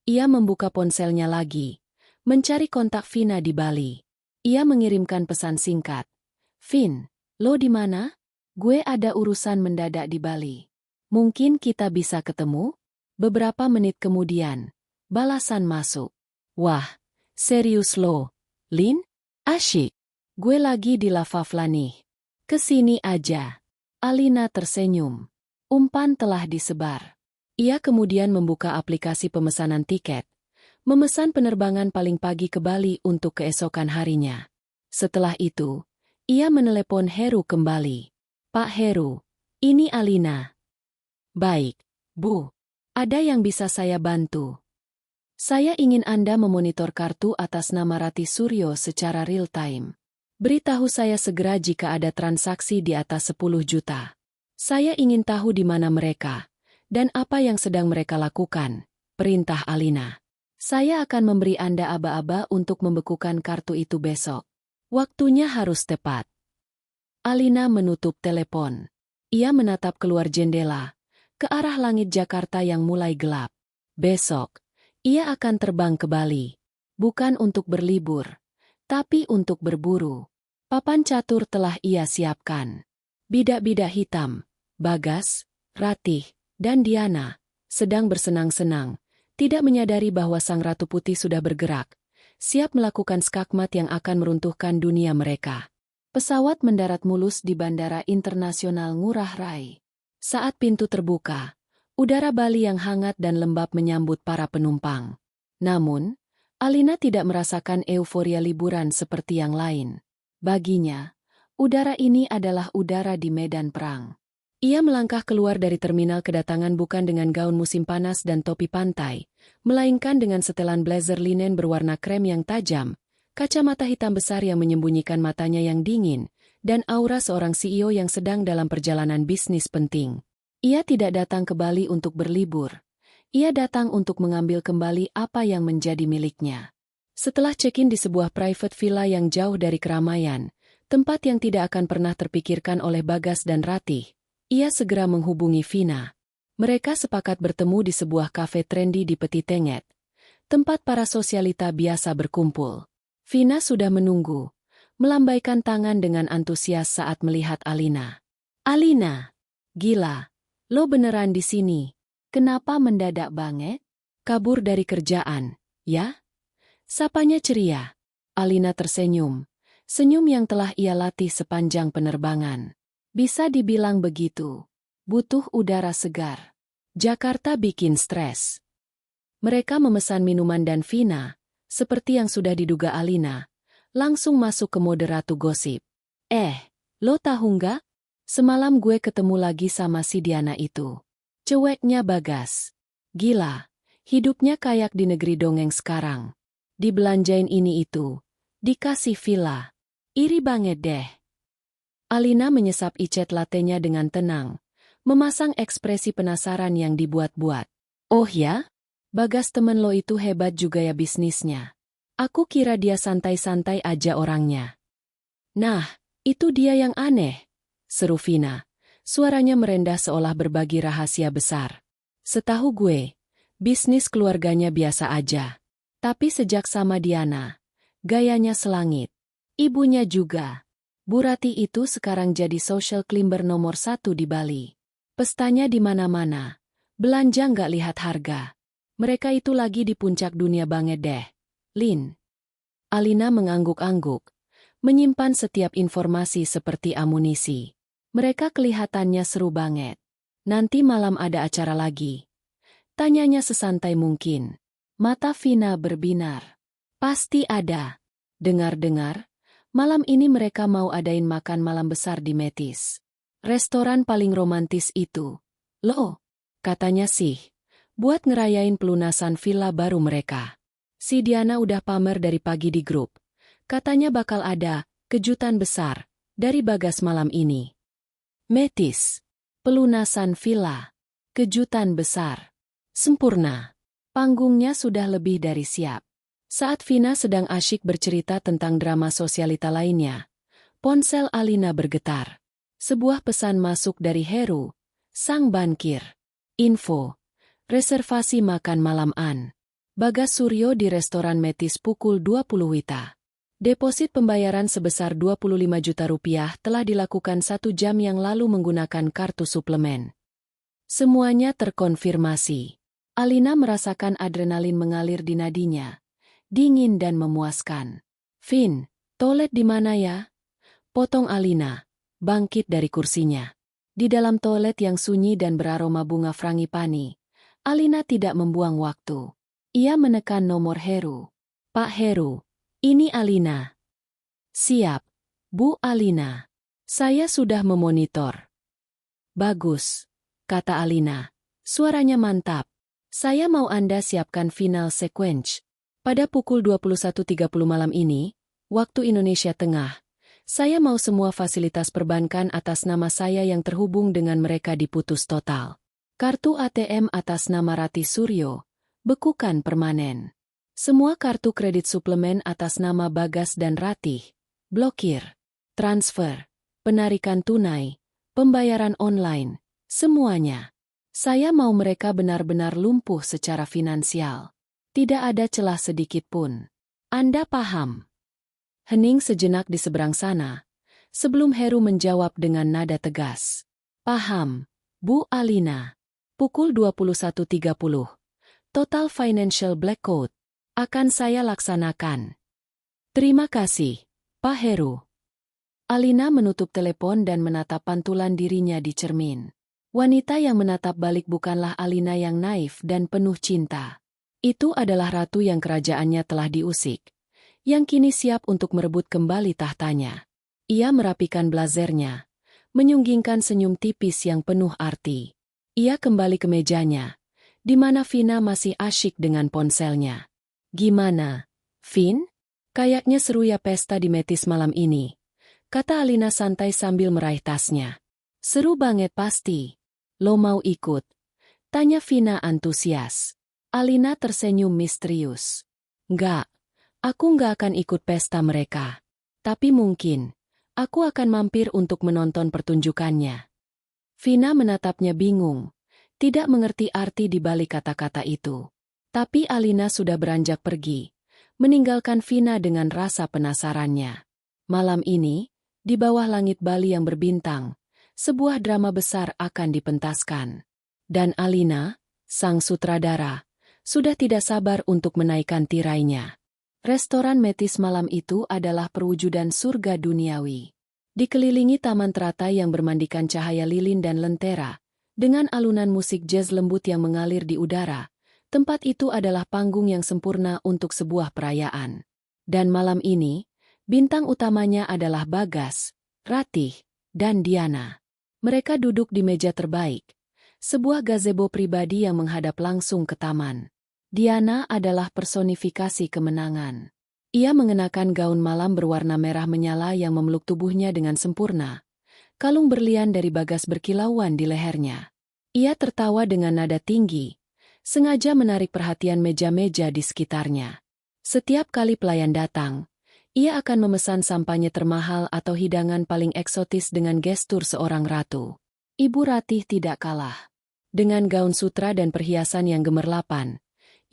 Ia membuka ponselnya lagi, mencari kontak Vina di Bali. Ia mengirimkan pesan singkat. Vin, lo di mana? Gue ada urusan mendadak di Bali. Mungkin kita bisa ketemu? Beberapa menit kemudian, balasan masuk. Wah, serius lo, Lin? Asyik. Gue lagi di Lavavla nih. Kesini aja. Alina tersenyum. Umpan telah disebar. Ia kemudian membuka aplikasi pemesanan tiket, memesan penerbangan paling pagi ke Bali untuk keesokan harinya. Setelah itu, ia menelepon Heru kembali. Pak Heru, ini Alina. Baik, Bu. Ada yang bisa saya bantu? Saya ingin Anda memonitor kartu atas nama Ratih Suryo secara real-time. Beritahu saya segera jika ada transaksi di atas 10 juta. Saya ingin tahu di mana mereka. Dan apa yang sedang mereka lakukan, perintah Alina. Saya akan memberi Anda aba-aba untuk membekukan kartu itu besok. Waktunya harus tepat. Alina menutup telepon. Ia menatap keluar jendela, ke arah langit Jakarta yang mulai gelap. Besok, ia akan terbang ke Bali. Bukan untuk berlibur, tapi untuk berburu. Papan catur telah ia siapkan. Bidak-bidak hitam, Bagas, Ratih, dan Diana, sedang bersenang-senang, tidak menyadari bahwa Sang Ratu Putih sudah bergerak, siap melakukan skakmat yang akan meruntuhkan dunia mereka. Pesawat mendarat mulus di Bandara Internasional Ngurah Rai. Saat pintu terbuka, udara Bali yang hangat dan lembab menyambut para penumpang. Namun, Alina tidak merasakan euforia liburan seperti yang lain. Baginya, udara ini adalah udara di medan perang. Ia melangkah keluar dari terminal kedatangan bukan dengan gaun musim panas dan topi pantai, melainkan dengan setelan blazer linen berwarna krem yang tajam, kacamata hitam besar yang menyembunyikan matanya yang dingin, dan aura seorang CEO yang sedang dalam perjalanan bisnis penting. Ia tidak datang ke Bali untuk berlibur. Ia datang untuk mengambil kembali apa yang menjadi miliknya. Setelah check-in di sebuah private villa yang jauh dari keramaian, tempat yang tidak akan pernah terpikirkan oleh Bagas dan Ratih, ia segera menghubungi Vina. Mereka sepakat bertemu di sebuah kafe trendy di Petitenget, tempat para sosialita biasa berkumpul. Vina sudah menunggu, melambaikan tangan dengan antusias saat melihat Alina. Alina, gila, lo beneran di sini. Kenapa mendadak banget? Kabur dari kerjaan, ya? Sapanya ceria. Alina tersenyum, senyum yang telah ia latih sepanjang penerbangan. Bisa dibilang begitu. Butuh udara segar. Jakarta bikin stres. Mereka memesan minuman dan Vina, seperti yang sudah diduga Alina, langsung masuk ke mode ratu gosip. Lo tahu nggak? Semalam gue ketemu lagi sama si Diana itu. Ceweknya Bagas. Gila, hidupnya kayak di negeri dongeng sekarang. Dibelanjain ini itu, dikasih villa. Iri banget deh. Alina menyesap icet latenya dengan tenang, memasang ekspresi penasaran yang dibuat-buat. Oh ya? Bagas temen lo itu hebat juga ya bisnisnya. Aku kira dia santai-santai aja orangnya. Nah, itu dia yang aneh, seru Vina. Suaranya merendah seolah berbagi rahasia besar. Setahu gue, bisnis keluarganya biasa aja. Tapi sejak sama Diana, gayanya selangit. Ibunya juga. Bu Rati itu sekarang jadi social climber nomor 1 di Bali. Pestanya di mana-mana. Belanja nggak lihat harga. Mereka itu lagi di puncak dunia banget deh. Lin. Alina mengangguk-angguk, menyimpan setiap informasi seperti amunisi. Mereka kelihatannya seru banget. Nanti malam ada acara lagi. Tanyanya sesantai mungkin. Mata Vina berbinar. Pasti ada. Dengar-dengar, malam ini mereka mau adain makan malam besar di Metis. Restoran paling romantis itu. Loh, katanya sih. Buat ngerayain pelunasan villa baru mereka. Si Diana udah pamer dari pagi di grup. Katanya bakal ada kejutan besar dari Bagas malam ini. Metis. Pelunasan villa. Kejutan besar. Sempurna. Panggungnya sudah lebih dari siap. Saat Vina sedang asyik bercerita tentang drama sosialita lainnya, ponsel Alina bergetar. Sebuah pesan masuk dari Heru, sang bankir. Info. Reservasi makan malam An. Bagas Suryo di restoran Metis pukul 20 WITA. Deposit pembayaran sebesar 25 juta rupiah telah dilakukan 1 jam yang lalu menggunakan kartu suplemen. Semuanya terkonfirmasi. Alina merasakan adrenalin mengalir di nadinya. Dingin dan memuaskan. Vin, toilet di mana ya? Potong Alina, bangkit dari kursinya. Di dalam toilet yang sunyi dan beraroma bunga frangipani, Alina tidak membuang waktu. Ia menekan nomor Heru. Pak Heru, ini Alina. Siap, Bu Alina. Saya sudah memonitor. Bagus, kata Alina. Suaranya mantap. Saya mau Anda siapkan final sequence. Pada pukul 21.30 malam ini, waktu Indonesia Tengah, saya mau semua fasilitas perbankan atas nama saya yang terhubung dengan mereka diputus total. Kartu ATM atas nama Rati Suryo, bekukan permanen. Semua kartu kredit suplemen atas nama Bagas dan Ratih, blokir. Transfer, penarikan tunai, pembayaran online, semuanya. Saya mau mereka benar-benar lumpuh secara finansial. Tidak ada celah sedikit pun. Anda paham? Hening sejenak di seberang sana, sebelum Heru menjawab dengan nada tegas. Paham, Bu Alina. Pukul 21.30. Total Financial Blackout. Akan saya laksanakan. Terima kasih, Pak Heru. Alina menutup telepon dan menatap pantulan dirinya di cermin. Wanita yang menatap balik bukanlah Alina yang naif dan penuh cinta. Itu adalah ratu yang kerajaannya telah diusik, yang kini siap untuk merebut kembali tahtanya. Ia merapikan blazernya, menyunggingkan senyum tipis yang penuh arti. Ia kembali ke mejanya, di mana Vina masih asyik dengan ponselnya. Gimana, Vin? Kayaknya seru ya pesta di Metis malam ini, kata Alina santai sambil meraih tasnya. Seru banget pasti. Lo mau ikut? Tanya Vina antusias. Alina tersenyum misterius. Enggak, aku nggak akan ikut pesta mereka. Tapi mungkin, aku akan mampir untuk menonton pertunjukannya. Vina menatapnya bingung, tidak mengerti arti di balik kata-kata itu. Tapi Alina sudah beranjak pergi, meninggalkan Vina dengan rasa penasarannya. Malam ini, di bawah langit Bali yang berbintang, sebuah drama besar akan dipentaskan. Dan Alina, sang sutradara, sudah tidak sabar untuk menaikkan tirainya. Restoran Metis malam itu adalah perwujudan surga duniawi. Dikelilingi taman teratai yang bermandikan cahaya lilin dan lentera, Dengan alunan musik jazz lembut yang mengalir di udara, tempat itu adalah panggung yang sempurna untuk sebuah perayaan. Dan malam ini, bintang utamanya adalah Bagas, Ratih, dan Diana. Mereka duduk di meja terbaik, sebuah gazebo pribadi yang menghadap langsung ke taman. Diana adalah personifikasi kemenangan. Ia mengenakan gaun malam berwarna merah menyala yang memeluk tubuhnya dengan sempurna. Kalung berlian dari Bagas berkilauan di lehernya. Ia tertawa dengan nada tinggi, sengaja menarik perhatian meja-meja di sekitarnya. Setiap kali pelayan datang, ia akan memesan sampanye termahal atau hidangan paling eksotis dengan gestur seorang ratu. Ibu Ratih tidak kalah. Dengan gaun sutra dan perhiasan yang gemerlapan,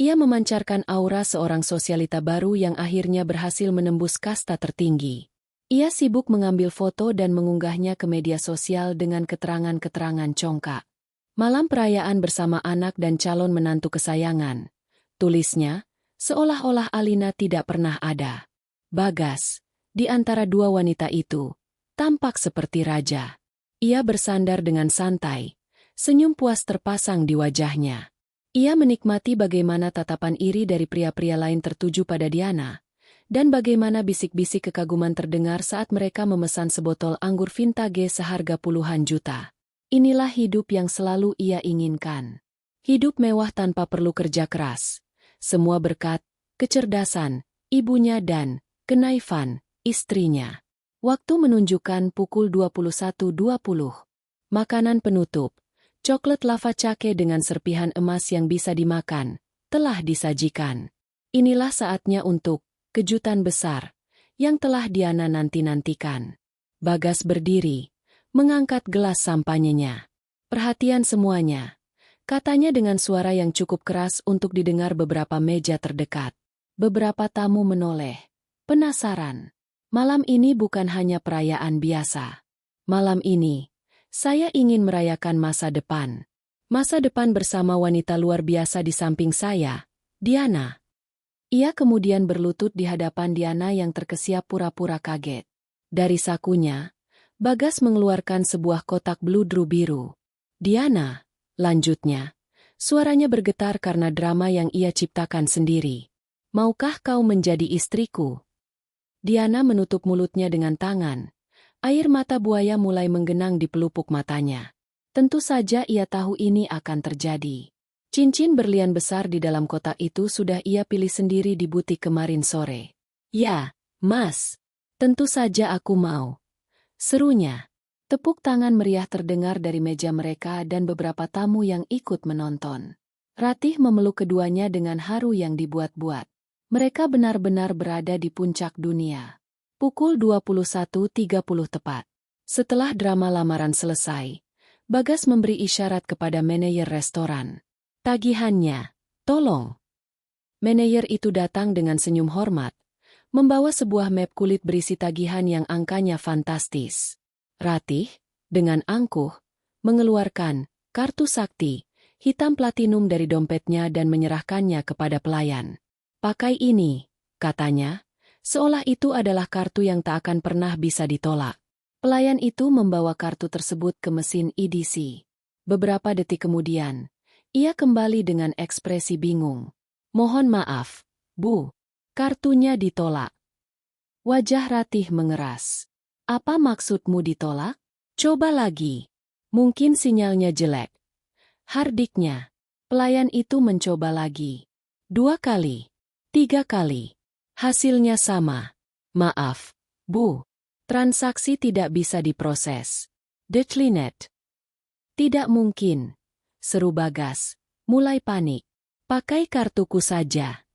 ia memancarkan aura seorang sosialita baru yang akhirnya berhasil menembus kasta tertinggi. Ia sibuk mengambil foto dan mengunggahnya ke media sosial dengan keterangan-keterangan congkak. Malam perayaan bersama anak dan calon menantu kesayangan. Tulisnya, seolah-olah Alina tidak pernah ada. Bagas, di antara dua wanita itu, tampak seperti raja. Ia bersandar dengan santai, senyum puas terpasang di wajahnya. Ia menikmati bagaimana tatapan iri dari pria-pria lain tertuju pada Diana, dan bagaimana bisik-bisik kekaguman terdengar saat mereka memesan sebotol anggur vintage seharga puluhan juta. Inilah hidup yang selalu ia inginkan. Hidup mewah tanpa perlu kerja keras. Semua berkat kecerdasan ibunya dan kenaifan istrinya. Waktu menunjukkan pukul 21.20. Makanan penutup, coklat lava cake dengan serpihan emas yang bisa dimakan, telah disajikan. Inilah saatnya untuk kejutan besar yang telah Diana nanti-nantikan. Bagas berdiri, mengangkat gelas sampanyenya. Perhatian semuanya, katanya dengan suara yang cukup keras untuk didengar beberapa meja terdekat. Beberapa tamu menoleh, penasaran. Malam ini bukan hanya perayaan biasa. Malam ini, saya ingin merayakan masa depan. Masa depan bersama wanita luar biasa di samping saya, Diana. Ia kemudian berlutut di hadapan Diana yang terkesiap pura-pura kaget. Dari sakunya, Bagas mengeluarkan sebuah kotak bludru biru. Diana, lanjutnya, suaranya bergetar karena drama yang ia ciptakan sendiri. Maukah kau menjadi istriku? Diana menutup mulutnya dengan tangan. Air mata buaya mulai menggenang di pelupuk matanya. Tentu saja ia tahu ini akan terjadi. Cincin berlian besar di dalam kotak itu sudah ia pilih sendiri di butik kemarin sore. Ya, Mas. Tentu saja aku mau. Serunya. Tepuk tangan meriah terdengar dari meja mereka dan beberapa tamu yang ikut menonton. Ratih memeluk keduanya dengan haru yang dibuat-buat. Mereka benar-benar berada di puncak dunia. Pukul 21.30 tepat. Setelah drama lamaran selesai, Bagas memberi isyarat kepada manajer restoran. Tagihannya, tolong. Manajer itu datang dengan senyum hormat, membawa sebuah map kulit berisi tagihan yang angkanya fantastis. Ratih, dengan angkuh, mengeluarkan kartu sakti, hitam platinum dari dompetnya dan menyerahkannya kepada pelayan. Pakai ini, katanya, seolah itu adalah kartu yang tak akan pernah bisa ditolak. Pelayan itu membawa kartu tersebut ke mesin EDC. Beberapa detik kemudian, ia kembali dengan ekspresi bingung. Mohon maaf, Bu. Kartunya ditolak. Wajah Ratih mengeras. Apa maksudmu ditolak? Coba lagi. Mungkin sinyalnya jelek. Hardiknya. Pelayan itu mencoba lagi. 2 kali. 3 kali. Hasilnya sama. Maaf, Bu. Transaksi tidak bisa diproses. Declined. Tidak mungkin. Seru Bagas, mulai panik. Pakai kartuku saja.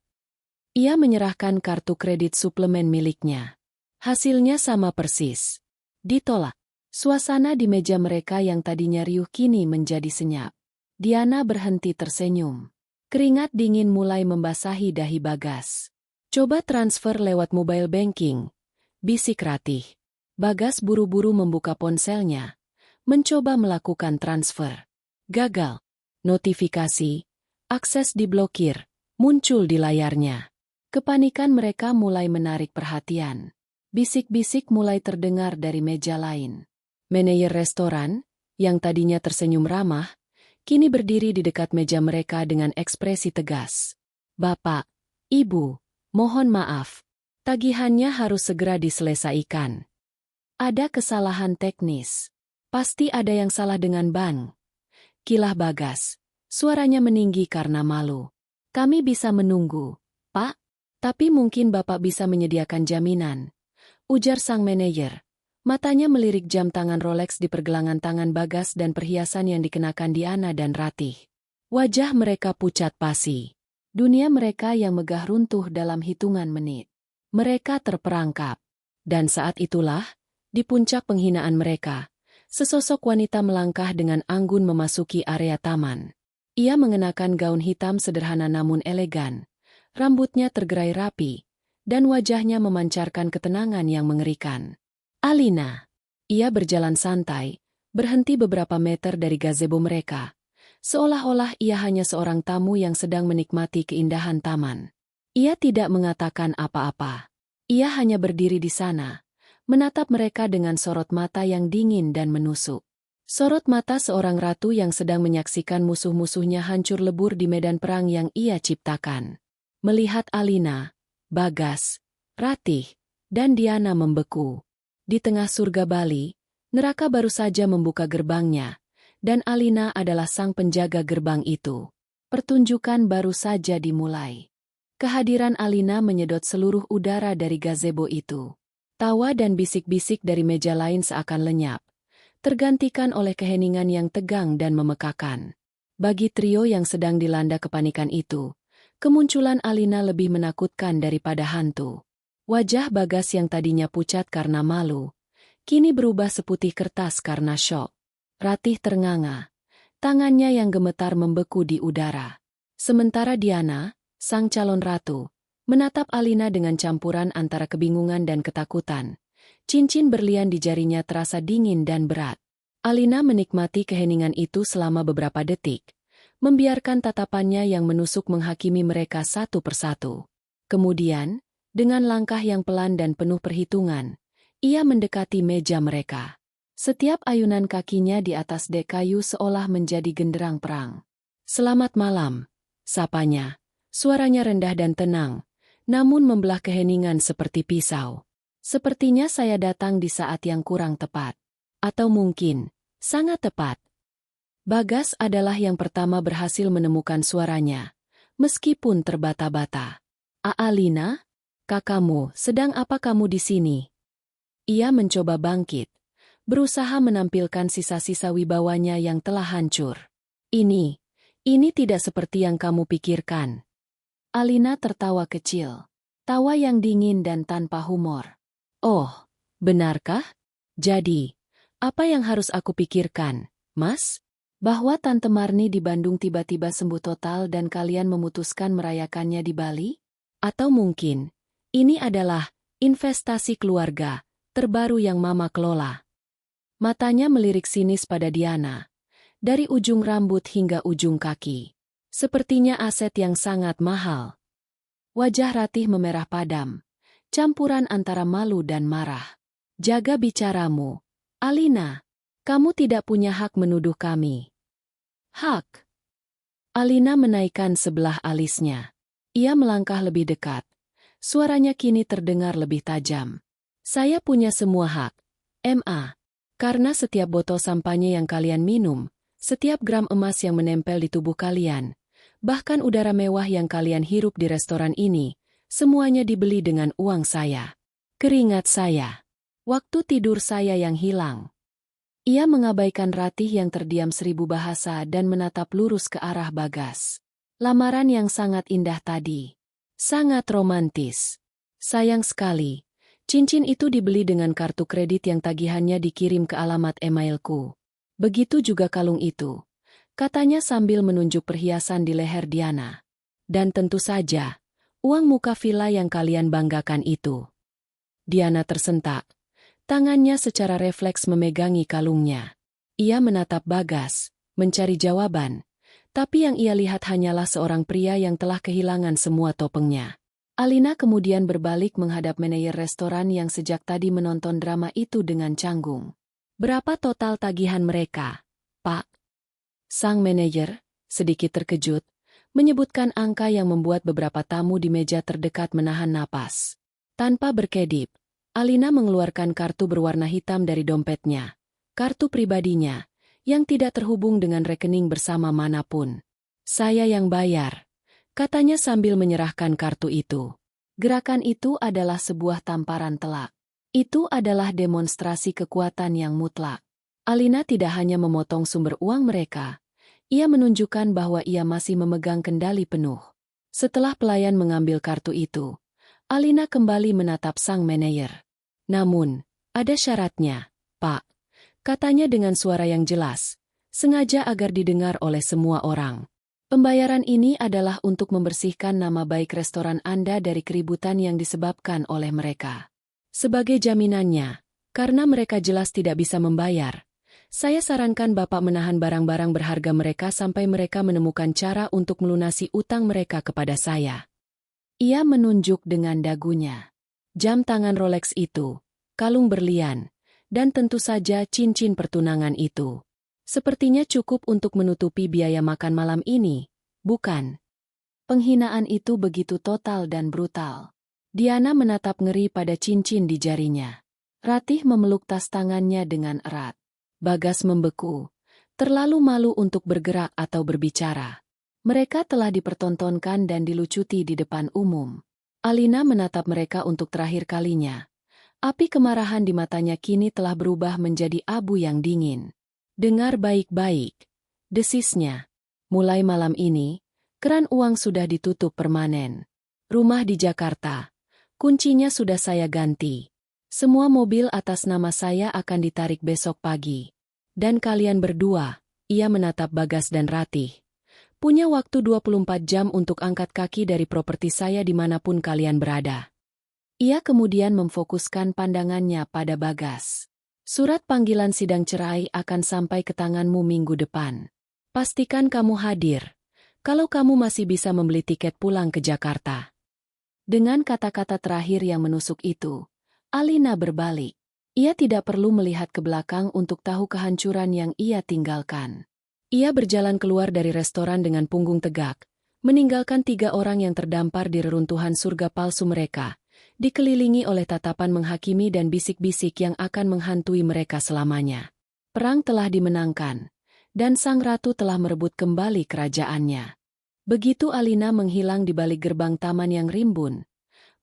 Ia menyerahkan kartu kredit suplemen miliknya. Hasilnya sama persis. Ditolak. Suasana di meja mereka yang tadinya riuh kini menjadi senyap. Diana berhenti tersenyum. Keringat dingin mulai membasahi dahi Bagas. Coba transfer lewat mobile banking, bisik Ratih. Bagas buru-buru membuka ponselnya, mencoba melakukan transfer. Gagal. Notifikasi, akses diblokir, muncul di layarnya. Kepanikan mereka mulai menarik perhatian. Bisik-bisik mulai terdengar dari meja lain. Manajer restoran, yang tadinya tersenyum ramah, kini berdiri di dekat meja mereka dengan ekspresi tegas. Bapak, Ibu, mohon maaf. Tagihannya harus segera diselesaikan. Ada kesalahan teknis. Pasti ada yang salah dengan bank. Kilah Bagas. Suaranya meninggi karena malu. Kami bisa menunggu, Pak. Tapi mungkin Bapak bisa menyediakan jaminan. Ujar sang manajer. Matanya melirik jam tangan Rolex di pergelangan tangan Bagas dan perhiasan yang dikenakan Diana dan Ratih. Wajah mereka pucat pasi. Dunia mereka yang megah runtuh dalam hitungan menit. Mereka terperangkap. Dan saat itulah, di puncak penghinaan mereka, sesosok wanita melangkah dengan anggun memasuki area taman. Ia mengenakan gaun hitam sederhana namun elegan. Rambutnya tergerai rapi, dan wajahnya memancarkan ketenangan yang mengerikan. Alina. Ia berjalan santai, berhenti beberapa meter dari gazebo mereka. Seolah-olah ia hanya seorang tamu yang sedang menikmati keindahan taman. Ia tidak mengatakan apa-apa. Ia hanya berdiri di sana, menatap mereka dengan sorot mata yang dingin dan menusuk. Sorot mata seorang ratu yang sedang menyaksikan musuh-musuhnya hancur lebur di medan perang yang ia ciptakan. Melihat Alina, Bagas, Ratih, dan Diana membeku. Di tengah surga Bali, neraka baru saja membuka gerbangnya, dan Alina adalah sang penjaga gerbang itu. Pertunjukan baru saja dimulai. Kehadiran Alina menyedot seluruh udara dari gazebo itu. Tawa dan bisik-bisik dari meja lain seakan lenyap, tergantikan oleh keheningan yang tegang dan memekakan. Bagi trio yang sedang dilanda kepanikan itu, kemunculan Alina lebih menakutkan daripada hantu. Wajah Bagas yang tadinya pucat karena malu, kini berubah seputih kertas karena syok. Ratih ternganga, tangannya yang gemetar membeku di udara. Sementara Diana, sang calon ratu, menatap Alina dengan campuran antara kebingungan dan ketakutan. Cincin berlian di jarinya terasa dingin dan berat. Alina menikmati keheningan itu selama beberapa detik, membiarkan tatapannya yang menusuk menghakimi mereka satu persatu. Kemudian, dengan langkah yang pelan dan penuh perhitungan, ia mendekati meja mereka. Setiap ayunan kakinya di atas dek kayu seolah menjadi genderang perang. "Selamat malam," sapanya. Suaranya rendah dan tenang, namun membelah keheningan seperti pisau. "Sepertinya saya datang di saat yang kurang tepat. Atau mungkin, sangat tepat." Bagas adalah yang pertama berhasil menemukan suaranya, meskipun terbata-bata. "Alina? Kakakmu, sedang apa kamu di sini?" Ia mencoba bangkit, berusaha menampilkan sisa-sisa wibawanya yang telah hancur. Ini tidak seperti yang kamu pikirkan." Alina tertawa kecil, tawa yang dingin dan tanpa humor. "Oh, benarkah? Jadi, apa yang harus aku pikirkan, Mas? Bahwa Tante Marni di Bandung tiba-tiba sembuh total dan kalian memutuskan merayakannya di Bali? Atau mungkin ini adalah investasi keluarga terbaru yang Mama kelola?" Matanya melirik sinis pada Diana, dari ujung rambut hingga ujung kaki. Sepertinya aset yang sangat mahal. Wajah Ratih memerah padam, campuran antara malu dan marah. "Jaga bicaramu, Alina. Kamu tidak punya hak menuduh kami." "Hak?" Alina menaikkan sebelah alisnya. Ia melangkah lebih dekat. Suaranya kini terdengar lebih tajam. "Saya punya semua hak, Ma. Karena setiap botol sampanye yang kalian minum, setiap gram emas yang menempel di tubuh kalian, bahkan udara mewah yang kalian hirup di restoran ini, semuanya dibeli dengan uang saya. Keringat saya. Waktu tidur saya yang hilang." Ia mengabaikan Ratih yang terdiam 1000 bahasa dan menatap lurus ke arah Bagas. Lamaran yang sangat indah tadi. Sangat romantis. Sayang sekali, cincin itu dibeli dengan kartu kredit yang tagihannya dikirim ke alamat emailku. Begitu juga kalung itu, katanya sambil menunjuk perhiasan di leher Diana. "Dan tentu saja, uang muka villa yang kalian banggakan itu." Diana tersentak. Tangannya secara refleks memegangi kalungnya. Ia menatap Bagas, mencari jawaban, tapi yang ia lihat hanyalah seorang pria yang telah kehilangan semua topengnya. Alina kemudian berbalik menghadap manajer restoran yang sejak tadi menonton drama itu dengan canggung. "Berapa total tagihan mereka, Pak?" Sang manajer, sedikit terkejut, menyebutkan angka yang membuat beberapa tamu di meja terdekat menahan napas. Tanpa berkedip, Alina mengeluarkan kartu berwarna hitam dari dompetnya. Kartu pribadinya, yang tidak terhubung dengan rekening bersama manapun. "Saya yang bayar," katanya sambil menyerahkan kartu itu. Gerakan itu adalah sebuah tamparan telak. Itu adalah demonstrasi kekuatan yang mutlak. Alina tidak hanya memotong sumber uang mereka, ia menunjukkan bahwa ia masih memegang kendali penuh. Setelah pelayan mengambil kartu itu, Alina kembali menatap sang manajer. "Namun, ada syaratnya, Pak," katanya dengan suara yang jelas, sengaja agar didengar oleh semua orang. "Pembayaran ini adalah untuk membersihkan nama baik restoran Anda dari keributan yang disebabkan oleh mereka. Sebagai jaminannya, karena mereka jelas tidak bisa membayar, saya sarankan Bapak menahan barang-barang berharga mereka sampai mereka menemukan cara untuk melunasi utang mereka kepada saya." Ia menunjuk dengan dagunya. Jam tangan Rolex itu, kalung berlian, dan tentu saja cincin pertunangan itu. Sepertinya cukup untuk menutupi biaya makan malam ini, bukan? Penghinaan itu begitu total dan brutal. Diana menatap ngeri pada cincin di jarinya. Ratih memeluk tas tangannya dengan erat. Bagas membeku, terlalu malu untuk bergerak atau berbicara. Mereka telah dipertontonkan dan dilucuti di depan umum. Alina menatap mereka untuk terakhir kalinya. Api kemarahan di matanya kini telah berubah menjadi abu yang dingin. "Dengar baik-baik," desisnya. "Mulai malam ini, keran uang sudah ditutup permanen. Rumah di Jakarta, kuncinya sudah saya ganti. Semua mobil atas nama saya akan ditarik besok pagi. Dan kalian berdua," ia menatap Bagas dan Ratih, "punya waktu 24 jam untuk angkat kaki dari properti saya dimanapun kalian berada." Ia kemudian memfokuskan pandangannya pada Bagas. "Surat panggilan sidang cerai akan sampai ke tanganmu minggu depan. Pastikan kamu hadir, kalau kamu masih bisa membeli tiket pulang ke Jakarta." Dengan kata-kata terakhir yang menusuk itu, Alina berbalik. Ia tidak perlu melihat ke belakang untuk tahu kehancuran yang ia tinggalkan. Ia berjalan keluar dari restoran dengan punggung tegak, meninggalkan 3 orang yang terdampar di reruntuhan surga palsu mereka, dikelilingi oleh tatapan menghakimi dan bisik-bisik yang akan menghantui mereka selamanya. Perang telah dimenangkan, dan sang ratu telah merebut kembali kerajaannya. Begitu Alina menghilang di balik gerbang taman yang rimbun,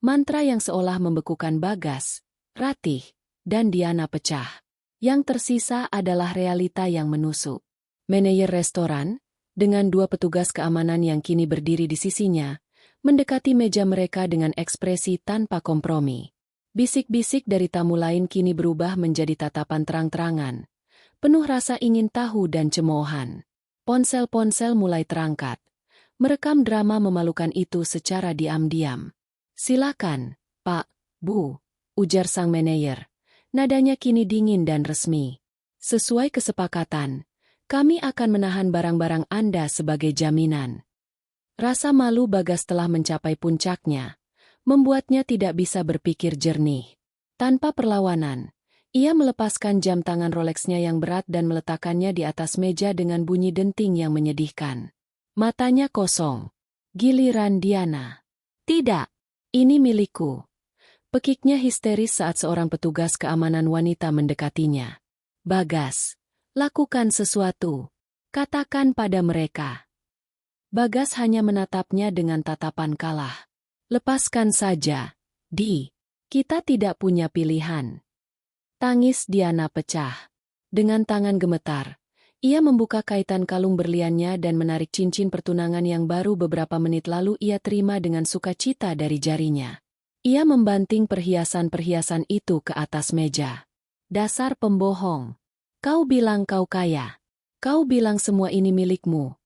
mantra yang seolah membekukan Bagas, Ratih, dan Diana pecah. Yang tersisa adalah realita yang menusuk. Manajer restoran, dengan 2 petugas keamanan yang kini berdiri di sisinya, mendekati meja mereka dengan ekspresi tanpa kompromi. Bisik-bisik dari tamu lain kini berubah menjadi tatapan terang-terangan, penuh rasa ingin tahu dan cemoohan. Ponsel-ponsel mulai terangkat, merekam drama memalukan itu secara diam-diam. "Silakan, Pak, Bu," ujar sang manajer. Nadanya kini dingin dan resmi. "Sesuai kesepakatan, kami akan menahan barang-barang Anda sebagai jaminan." Rasa malu Bagas telah mencapai puncaknya, membuatnya tidak bisa berpikir jernih. Tanpa perlawanan, ia melepaskan jam tangan Rolexnya yang berat dan meletakkannya di atas meja dengan bunyi denting yang menyedihkan. Matanya kosong. Giliran Diana. "Tidak, ini milikku." Pekiknya histeris saat seorang petugas keamanan wanita mendekatinya. "Bagas, lakukan sesuatu. Katakan pada mereka." Bagas hanya menatapnya dengan tatapan kalah. "Lepaskan saja, Di. Kita tidak punya pilihan." Tangis Diana pecah. Dengan tangan gemetar, ia membuka kaitan kalung berliannya dan menarik cincin pertunangan yang baru beberapa menit lalu ia terima dengan sukacita dari jarinya. Ia membanting perhiasan-perhiasan itu ke atas meja. "Dasar pembohong. Kau bilang kau kaya. Kau bilang semua ini milikmu,"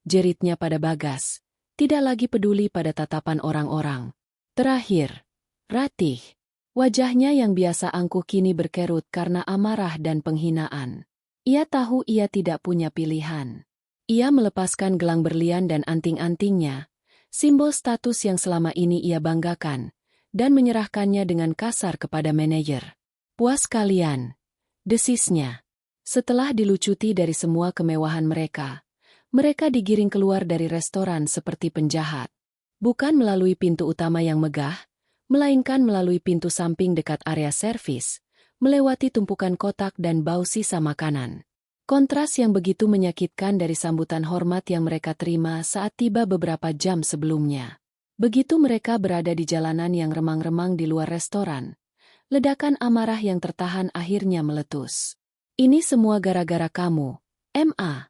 jeritnya pada Bagas, tidak lagi peduli pada tatapan orang-orang. Terakhir, Ratih. Wajahnya yang biasa angkuh kini berkerut karena amarah dan penghinaan. Ia tahu ia tidak punya pilihan. Ia melepaskan gelang berlian dan anting-antingnya, simbol status yang selama ini ia banggakan, dan menyerahkannya dengan kasar kepada manajer. "Puas kalian," desisnya. Setelah dilucuti dari semua kemewahan mereka, mereka digiring keluar dari restoran seperti penjahat. Bukan melalui pintu utama yang megah, melainkan melalui pintu samping dekat area servis, melewati tumpukan kotak dan bau sisa makanan. Kontras yang begitu menyakitkan dari sambutan hormat yang mereka terima saat tiba beberapa jam sebelumnya. Begitu mereka berada di jalanan yang remang-remang di luar restoran, ledakan amarah yang tertahan akhirnya meletus. "Ini semua gara-gara kamu, Ma,"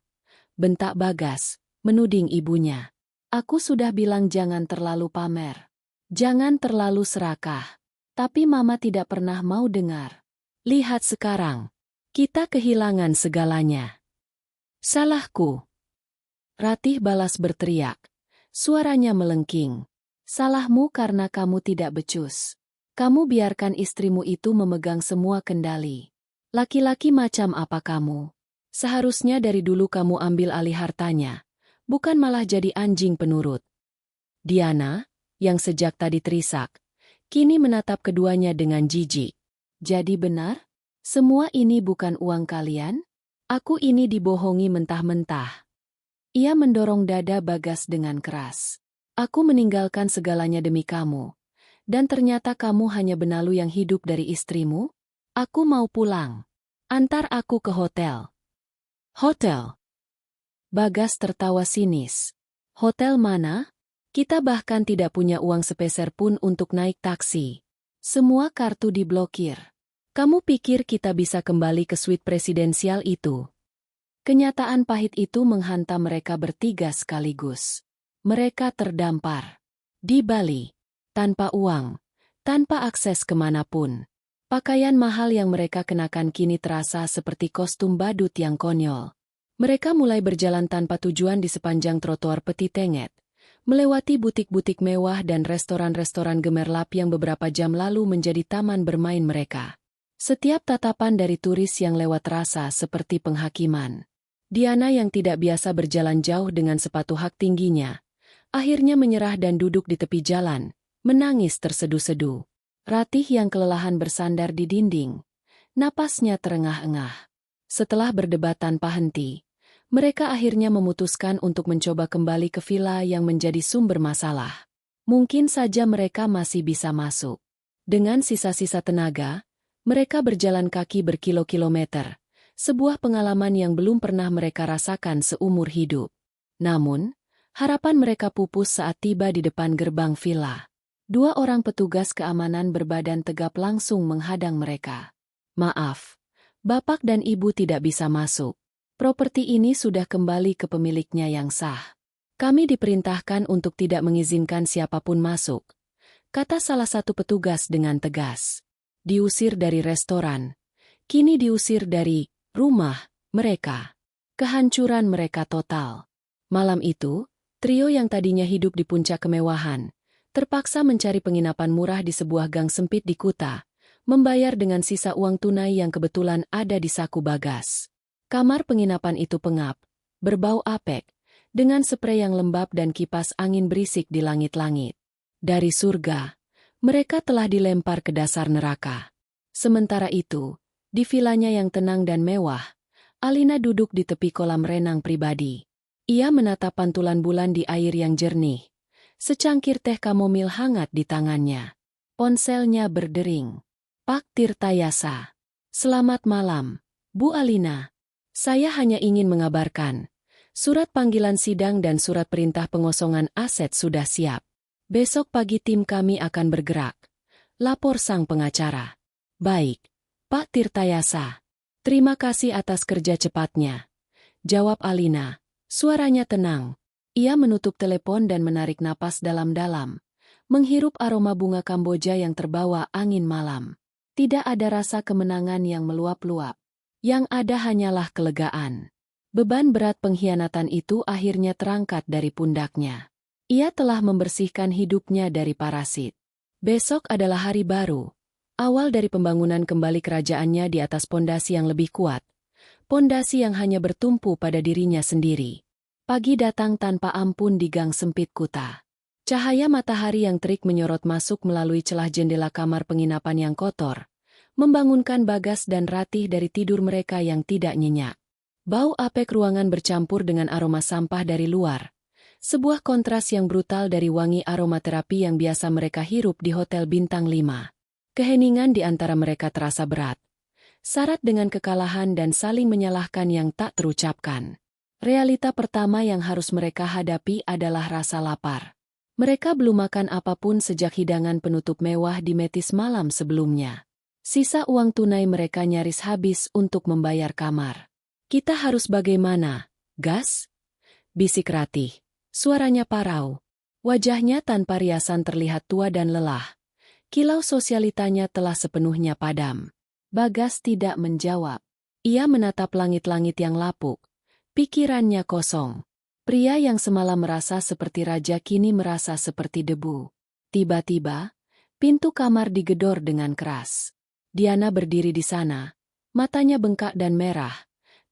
bentak Bagas, menuding ibunya. "Aku sudah bilang jangan terlalu pamer. Jangan terlalu serakah. Tapi Mama tidak pernah mau dengar. Lihat sekarang. Kita kehilangan segalanya." "Salahku," Ratih balas berteriak. Suaranya melengking. "Salahmu karena kamu tidak becus. Kamu biarkan istrimu itu memegang semua kendali. Laki-laki macam apa kamu? Seharusnya dari dulu kamu ambil alih hartanya, bukan malah jadi anjing penurut." Diana, yang sejak tadi terisak, kini menatap keduanya dengan jijik. "Jadi benar? Semua ini bukan uang kalian? Aku ini dibohongi mentah-mentah." Ia mendorong dada Bagas dengan keras. "Aku meninggalkan segalanya demi kamu. Dan ternyata kamu hanya benalu yang hidup dari istrimu? Aku mau pulang. Antar aku ke hotel." "Hotel?" Bagas tertawa sinis. "Hotel mana? Kita bahkan tidak punya uang sepeser pun untuk naik taksi. Semua kartu diblokir. Kamu pikir kita bisa kembali ke suite presidensial itu?" Kenyataan pahit itu menghantam mereka bertiga sekaligus. Mereka terdampar. Di Bali. Tanpa uang. Tanpa akses kemanapun. Pakaian mahal yang mereka kenakan kini terasa seperti kostum badut yang konyol. Mereka mulai berjalan tanpa tujuan di sepanjang trotoar Peti Tenget, melewati butik-butik mewah dan restoran-restoran gemerlap yang beberapa jam lalu menjadi taman bermain mereka. Setiap tatapan dari turis yang lewat terasa seperti penghakiman. Diana yang tidak biasa berjalan jauh dengan sepatu hak tingginya, akhirnya menyerah dan duduk di tepi jalan, menangis terseduh-seduh. Ratih yang kelelahan bersandar di dinding, napasnya terengah-engah. Setelah berdebat tanpa henti, mereka akhirnya memutuskan untuk mencoba kembali ke villa yang menjadi sumber masalah. Mungkin saja mereka masih bisa masuk. Dengan sisa-sisa tenaga, mereka berjalan kaki berkilo-kilometer, sebuah pengalaman yang belum pernah mereka rasakan seumur hidup. Namun, harapan mereka pupus saat tiba di depan gerbang villa. Dua orang petugas keamanan berbadan tegap langsung menghadang mereka. "Maaf, Bapak dan Ibu tidak bisa masuk. Properti ini sudah kembali ke pemiliknya yang sah. Kami diperintahkan untuk tidak mengizinkan siapapun masuk," kata salah satu petugas dengan tegas. Diusir dari restoran, kini diusir dari rumah mereka. Kehancuran mereka total. Malam itu, trio yang tadinya hidup di puncak kemewahan, terpaksa mencari penginapan murah di sebuah gang sempit di Kuta, membayar dengan sisa uang tunai yang kebetulan ada di saku Bagas. Kamar penginapan itu pengap, berbau apek, dengan sprei yang lembab dan kipas angin berisik di langit-langit. Dari surga, mereka telah dilempar ke dasar neraka. Sementara itu, di vilanya yang tenang dan mewah, Alina duduk di tepi kolam renang pribadi. Ia menatap pantulan bulan di air yang jernih. Secangkir teh kamomil hangat di tangannya. Ponselnya berdering. "Pak Tirtayasa. Selamat malam, Bu Alina. Saya hanya ingin mengabarkan. Surat panggilan sidang dan surat perintah pengosongan aset sudah siap. Besok pagi tim kami akan bergerak," lapor sang pengacara. "Baik, Pak Tirtayasa. Terima kasih atas kerja cepatnya," jawab Alina. Suaranya tenang. Ia menutup telepon dan menarik napas dalam-dalam, menghirup aroma bunga Kamboja yang terbawa angin malam. Tidak ada rasa kemenangan yang meluap-luap. Yang ada hanyalah kelegaan. Beban berat pengkhianatan itu akhirnya terangkat dari pundaknya. Ia telah membersihkan hidupnya dari parasit. Besok adalah hari baru. Awal dari pembangunan kembali kerajaannya di atas pondasi yang lebih kuat. Pondasi yang hanya bertumpu pada dirinya sendiri. Pagi datang tanpa ampun di gang sempit Kuta. Cahaya matahari yang terik menyorot masuk melalui celah jendela kamar penginapan yang kotor, membangunkan Bagas dan Ratih dari tidur mereka yang tidak nyenyak. Bau apek ruangan bercampur dengan aroma sampah dari luar. Sebuah kontras yang brutal dari wangi aromaterapi yang biasa mereka hirup di Hotel Bintang 5. Keheningan di antara mereka terasa berat. Syarat dengan kekalahan dan saling menyalahkan yang tak terucapkan. Realita pertama yang harus mereka hadapi adalah rasa lapar. Mereka belum makan apapun sejak hidangan penutup mewah di Metis malam sebelumnya. Sisa uang tunai mereka nyaris habis untuk membayar kamar. "Kita harus bagaimana, Gas?" bisik Ratih. Suaranya parau. Wajahnya tanpa riasan terlihat tua dan lelah. Kilau sosialitanya telah sepenuhnya padam. Bagas tidak menjawab. Ia menatap langit-langit yang lapuk. Pikirannya kosong. Pria yang semalam merasa seperti raja kini merasa seperti debu. Tiba-tiba, pintu kamar digedor dengan keras. Diana berdiri di sana. Matanya bengkak dan merah.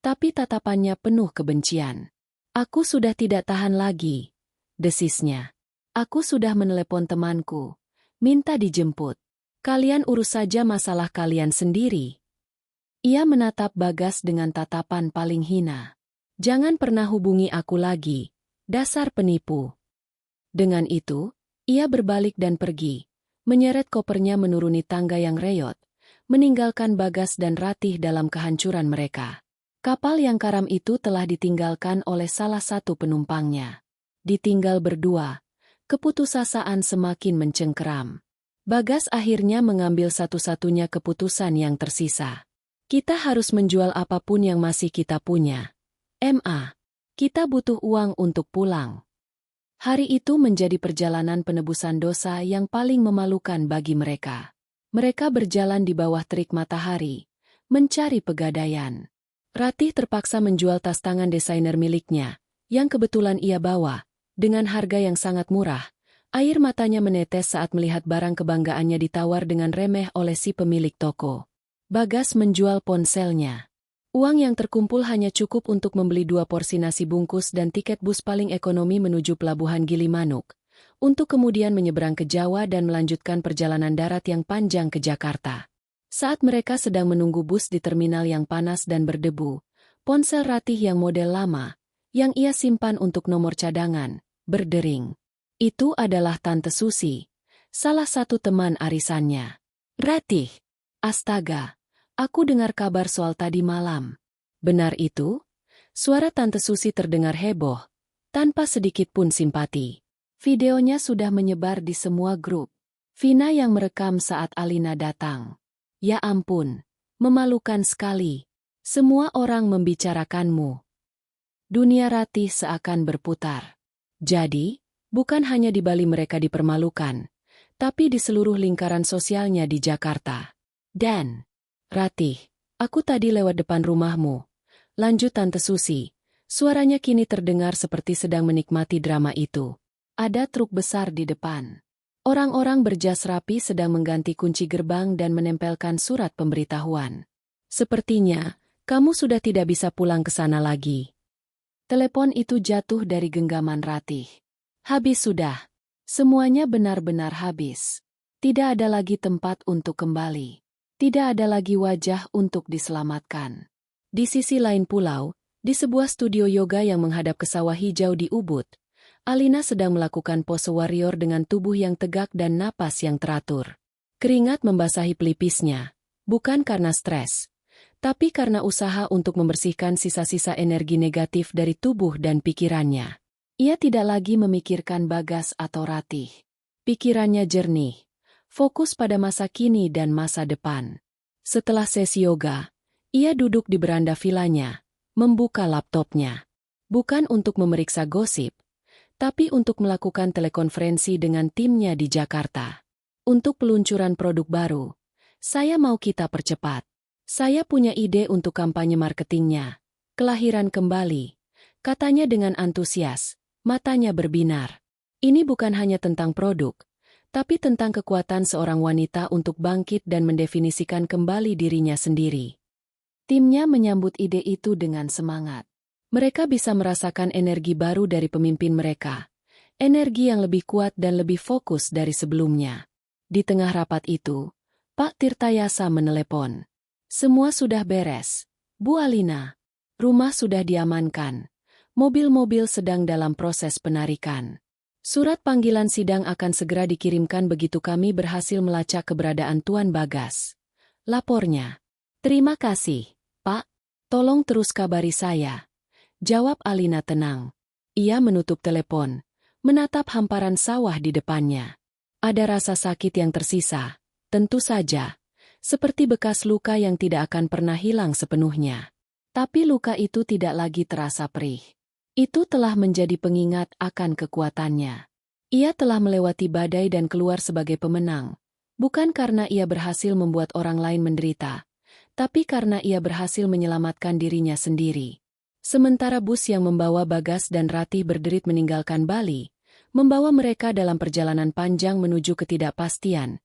Tapi tatapannya penuh kebencian. "Aku sudah tidak tahan lagi," desisnya. "Aku sudah menelepon temanku. Minta dijemput. Kalian urus saja masalah kalian sendiri." Ia menatap Bagas dengan tatapan paling hina. "Jangan pernah hubungi aku lagi, dasar penipu." Dengan itu, ia berbalik dan pergi, menyeret kopernya menuruni tangga yang reyot, meninggalkan Bagas dan Ratih dalam kehancuran mereka. Kapal yang karam itu telah ditinggalkan oleh salah satu penumpangnya. Ditinggal berdua, keputusasaan semakin mencengkeram. Bagas akhirnya mengambil satu-satunya keputusan yang tersisa. "Kita harus menjual apapun yang masih kita punya. Kita butuh uang untuk pulang." Hari itu menjadi perjalanan penebusan dosa yang paling memalukan bagi mereka. Mereka berjalan di bawah terik matahari, mencari pegadaian. Ratih terpaksa menjual tas tangan desainer miliknya, yang kebetulan ia bawa, dengan harga yang sangat murah. Air matanya menetes saat melihat barang kebanggaannya ditawar dengan remeh oleh si pemilik toko. Bagas menjual ponselnya. Uang yang terkumpul hanya cukup untuk membeli 2 porsi nasi bungkus dan tiket bus paling ekonomi menuju Pelabuhan Gilimanuk, untuk kemudian menyeberang ke Jawa dan melanjutkan perjalanan darat yang panjang ke Jakarta. Saat mereka sedang menunggu bus di terminal yang panas dan berdebu, ponsel Ratih yang model lama, yang ia simpan untuk nomor cadangan, berdering. Itu adalah Tante Susi, salah satu teman arisannya. "Ratih, astaga, aku dengar kabar soal tadi malam." "Benar itu?" Suara Tante Susi terdengar heboh, tanpa sedikit pun simpati. Videonya sudah menyebar di semua grup. Vina yang merekam saat Alina datang. "Ya ampun, memalukan sekali. Semua orang membicarakanmu." Dunia Ratih seakan berputar. Jadi, bukan hanya di Bali mereka dipermalukan, tapi di seluruh lingkaran sosialnya di Jakarta. "Dan, Ratih, aku tadi lewat depan rumahmu," lanjut Tante Susi. Suaranya kini terdengar seperti sedang menikmati drama itu. "Ada truk besar di depan. Orang-orang berjas rapi sedang mengganti kunci gerbang dan menempelkan surat pemberitahuan. Sepertinya, kamu sudah tidak bisa pulang ke sana lagi." Telepon itu jatuh dari genggaman Ratih. Habis sudah. Semuanya benar-benar habis. Tidak ada lagi tempat untuk kembali. Tidak ada lagi wajah untuk diselamatkan. Di sisi lain pulau, di sebuah studio yoga yang menghadap ke sawah hijau di Ubud, Alina sedang melakukan pose warrior dengan tubuh yang tegak dan napas yang teratur. Keringat membasahi pelipisnya, bukan karena stres, tapi karena usaha untuk membersihkan sisa-sisa energi negatif dari tubuh dan pikirannya. Ia tidak lagi memikirkan Bagas atau Ratih. Pikirannya jernih, fokus pada masa kini dan masa depan. Setelah sesi yoga, ia duduk di beranda vilanya, membuka laptopnya. Bukan untuk memeriksa gosip, tapi untuk melakukan telekonferensi dengan timnya di Jakarta. "Untuk peluncuran produk baru, saya mau kita percepat. Saya punya ide untuk kampanye marketingnya. Kelahiran kembali," katanya dengan antusias, matanya berbinar. Ini bukan hanya tentang produk, tapi tentang kekuatan seorang wanita untuk bangkit dan mendefinisikan kembali dirinya sendiri. Timnya menyambut ide itu dengan semangat. Mereka bisa merasakan energi baru dari pemimpin mereka. Energi yang lebih kuat dan lebih fokus dari sebelumnya. Di tengah rapat itu, Pak Tirtayasa menelepon. Semua sudah beres, Bu Alina. Rumah sudah diamankan. Mobil-mobil sedang dalam proses penarikan. Surat panggilan sidang akan segera dikirimkan begitu kami berhasil melacak keberadaan Tuan Bagas. Lapornya. Terima kasih, Pak. Tolong terus kabari saya. Jawab Alina tenang. Ia menutup telepon, menatap hamparan sawah di depannya. Ada rasa sakit yang tersisa, tentu saja. Seperti bekas luka yang tidak akan pernah hilang sepenuhnya. Tapi luka itu tidak lagi terasa perih. Itu telah menjadi pengingat akan kekuatannya. Ia telah melewati badai dan keluar sebagai pemenang. Bukan karena ia berhasil membuat orang lain menderita, tapi karena ia berhasil menyelamatkan dirinya sendiri. Sementara bus yang membawa Bagas dan Ratih berderit meninggalkan Bali, membawa mereka dalam perjalanan panjang menuju ketidakpastian,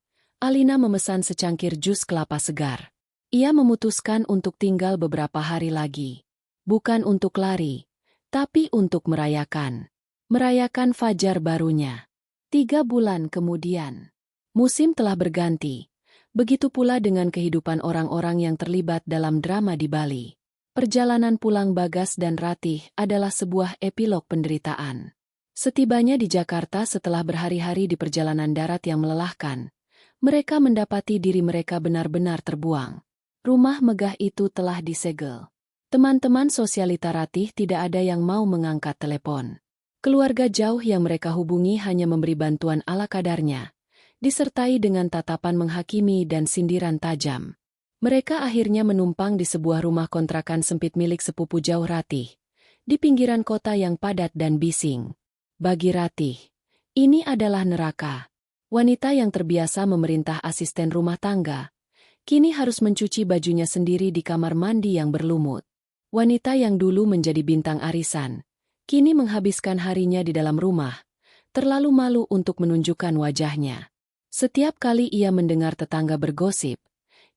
Alina memesan secangkir jus kelapa segar. Ia memutuskan untuk tinggal beberapa hari lagi. Bukan untuk lari, tapi untuk merayakan. Merayakan fajar barunya. 3 bulan kemudian. Musim telah berganti. Begitu pula dengan kehidupan orang-orang yang terlibat dalam drama di Bali. Perjalanan pulang Bagas dan Ratih adalah sebuah epilog penderitaan. Setibanya di Jakarta setelah berhari-hari di perjalanan darat yang melelahkan, mereka mendapati diri mereka benar-benar terbuang. Rumah megah itu telah disegel. Teman-teman sosialita Ratih tidak ada yang mau mengangkat telepon. Keluarga jauh yang mereka hubungi hanya memberi bantuan ala kadarnya, disertai dengan tatapan menghakimi dan sindiran tajam. Mereka akhirnya menumpang di sebuah rumah kontrakan sempit milik sepupu jauh Ratih, di pinggiran kota yang padat dan bising. Bagi Ratih, ini adalah neraka. Wanita yang terbiasa memerintah asisten rumah tangga, kini harus mencuci bajunya sendiri di kamar mandi yang berlumut. Wanita yang dulu menjadi bintang arisan, kini menghabiskan harinya di dalam rumah, terlalu malu untuk menunjukkan wajahnya. Setiap kali ia mendengar tetangga bergosip,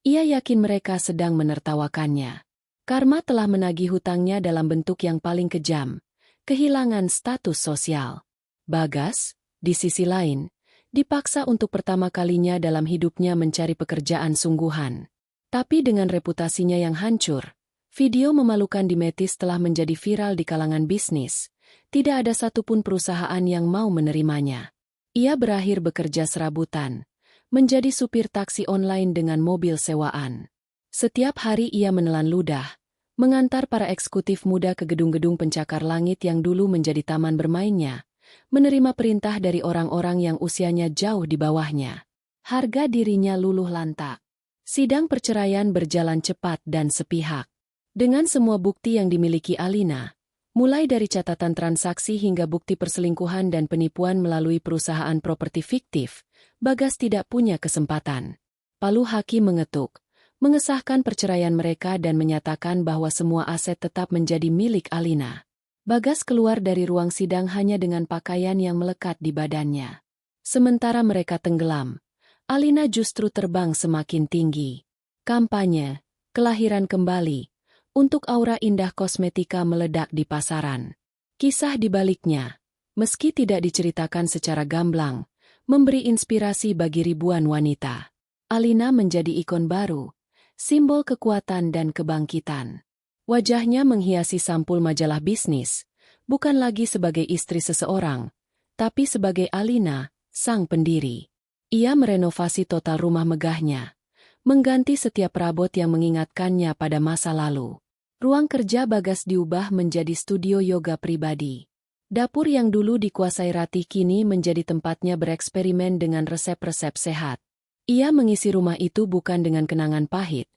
ia yakin mereka sedang menertawakannya. Karma telah menagih hutangnya dalam bentuk yang paling kejam, kehilangan status sosial. Bagas, di sisi lain, dipaksa untuk pertama kalinya dalam hidupnya mencari pekerjaan sungguhan. Tapi dengan reputasinya yang hancur, video memalukan di Metis telah menjadi viral di kalangan bisnis. Tidak ada satupun perusahaan yang mau menerimanya. Ia berakhir bekerja serabutan, menjadi supir taksi online dengan mobil sewaan. Setiap hari ia menelan ludah, mengantar para eksekutif muda ke gedung-gedung pencakar langit yang dulu menjadi taman bermainnya, menerima perintah dari orang-orang yang usianya jauh di bawahnya. Harga dirinya luluh lantak. Sidang perceraian berjalan cepat dan sepihak. Dengan semua bukti yang dimiliki Alina, mulai dari catatan transaksi hingga bukti perselingkuhan dan penipuan melalui perusahaan properti fiktif, Bagas tidak punya kesempatan. Palu hakim mengetuk, mengesahkan perceraian mereka dan menyatakan bahwa semua aset tetap menjadi milik Alina. Bagas keluar dari ruang sidang hanya dengan pakaian yang melekat di badannya. Sementara mereka tenggelam, Alina justru terbang semakin tinggi. Kampanye, kelahiran kembali, untuk aura indah kosmetika meledak di pasaran. Kisah di baliknya, meski tidak diceritakan secara gamblang, memberi inspirasi bagi ribuan wanita. Alina menjadi ikon baru, simbol kekuatan dan kebangkitan. Wajahnya menghiasi sampul majalah bisnis, bukan lagi sebagai istri seseorang, tapi sebagai Alina, sang pendiri. Ia merenovasi total rumah megahnya, mengganti setiap perabot yang mengingatkannya pada masa lalu. Ruang kerja Bagas diubah menjadi studio yoga pribadi. Dapur yang dulu dikuasai Ratih kini menjadi tempatnya bereksperimen dengan resep-resep sehat. Ia mengisi rumah itu bukan dengan kenangan pahit,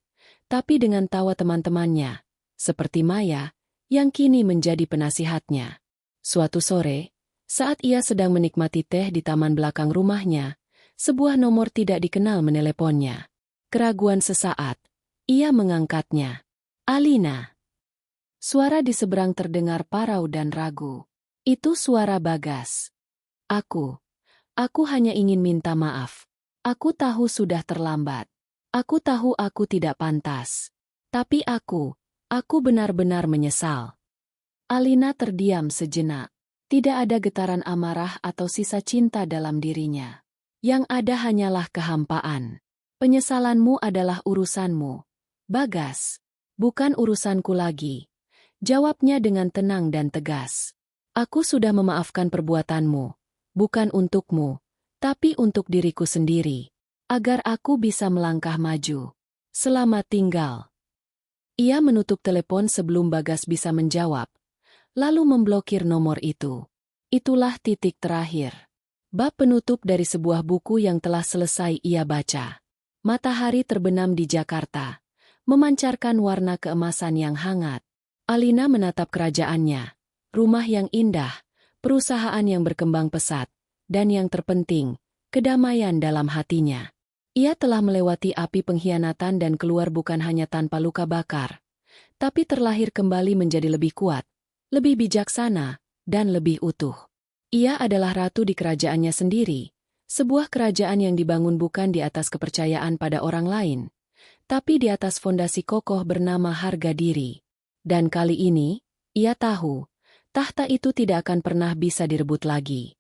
tapi dengan tawa teman-temannya, seperti Maya, yang kini menjadi penasihatnya. Suatu sore, saat ia sedang menikmati teh di taman belakang rumahnya, sebuah nomor tidak dikenal meneleponnya. Keraguan sesaat, ia mengangkatnya. Alina. Suara di seberang terdengar parau dan ragu. Itu suara Bagas. Aku hanya ingin minta maaf. Aku tahu sudah terlambat. Aku tahu aku tidak pantas. Tapi aku benar-benar menyesal. Alina terdiam sejenak. Tidak ada getaran amarah atau sisa cinta dalam dirinya. Yang ada hanyalah kehampaan. Penyesalanmu adalah urusanmu, Bagas. Bukan urusanku lagi. Jawabnya dengan tenang dan tegas. Aku sudah memaafkan perbuatanmu, bukan untukmu, tapi untuk diriku sendiri, agar aku bisa melangkah maju. Selamat tinggal. Ia menutup telepon sebelum Bagas bisa menjawab, lalu memblokir nomor itu. Itulah titik terakhir. Bab penutup dari sebuah buku yang telah selesai ia baca. Matahari terbenam di Jakarta, memancarkan warna keemasan yang hangat. Alina menatap kerajaannya, rumah yang indah, perusahaan yang berkembang pesat, dan yang terpenting, kedamaian dalam hatinya. Ia telah melewati api pengkhianatan dan keluar bukan hanya tanpa luka bakar, tapi terlahir kembali menjadi lebih kuat, lebih bijaksana, dan lebih utuh. Ia adalah ratu di kerajaannya sendiri, sebuah kerajaan yang dibangun bukan di atas kepercayaan pada orang lain, tapi di atas fondasi kokoh bernama harga diri. Dan kali ini, ia tahu, tahta itu tidak akan pernah bisa direbut lagi.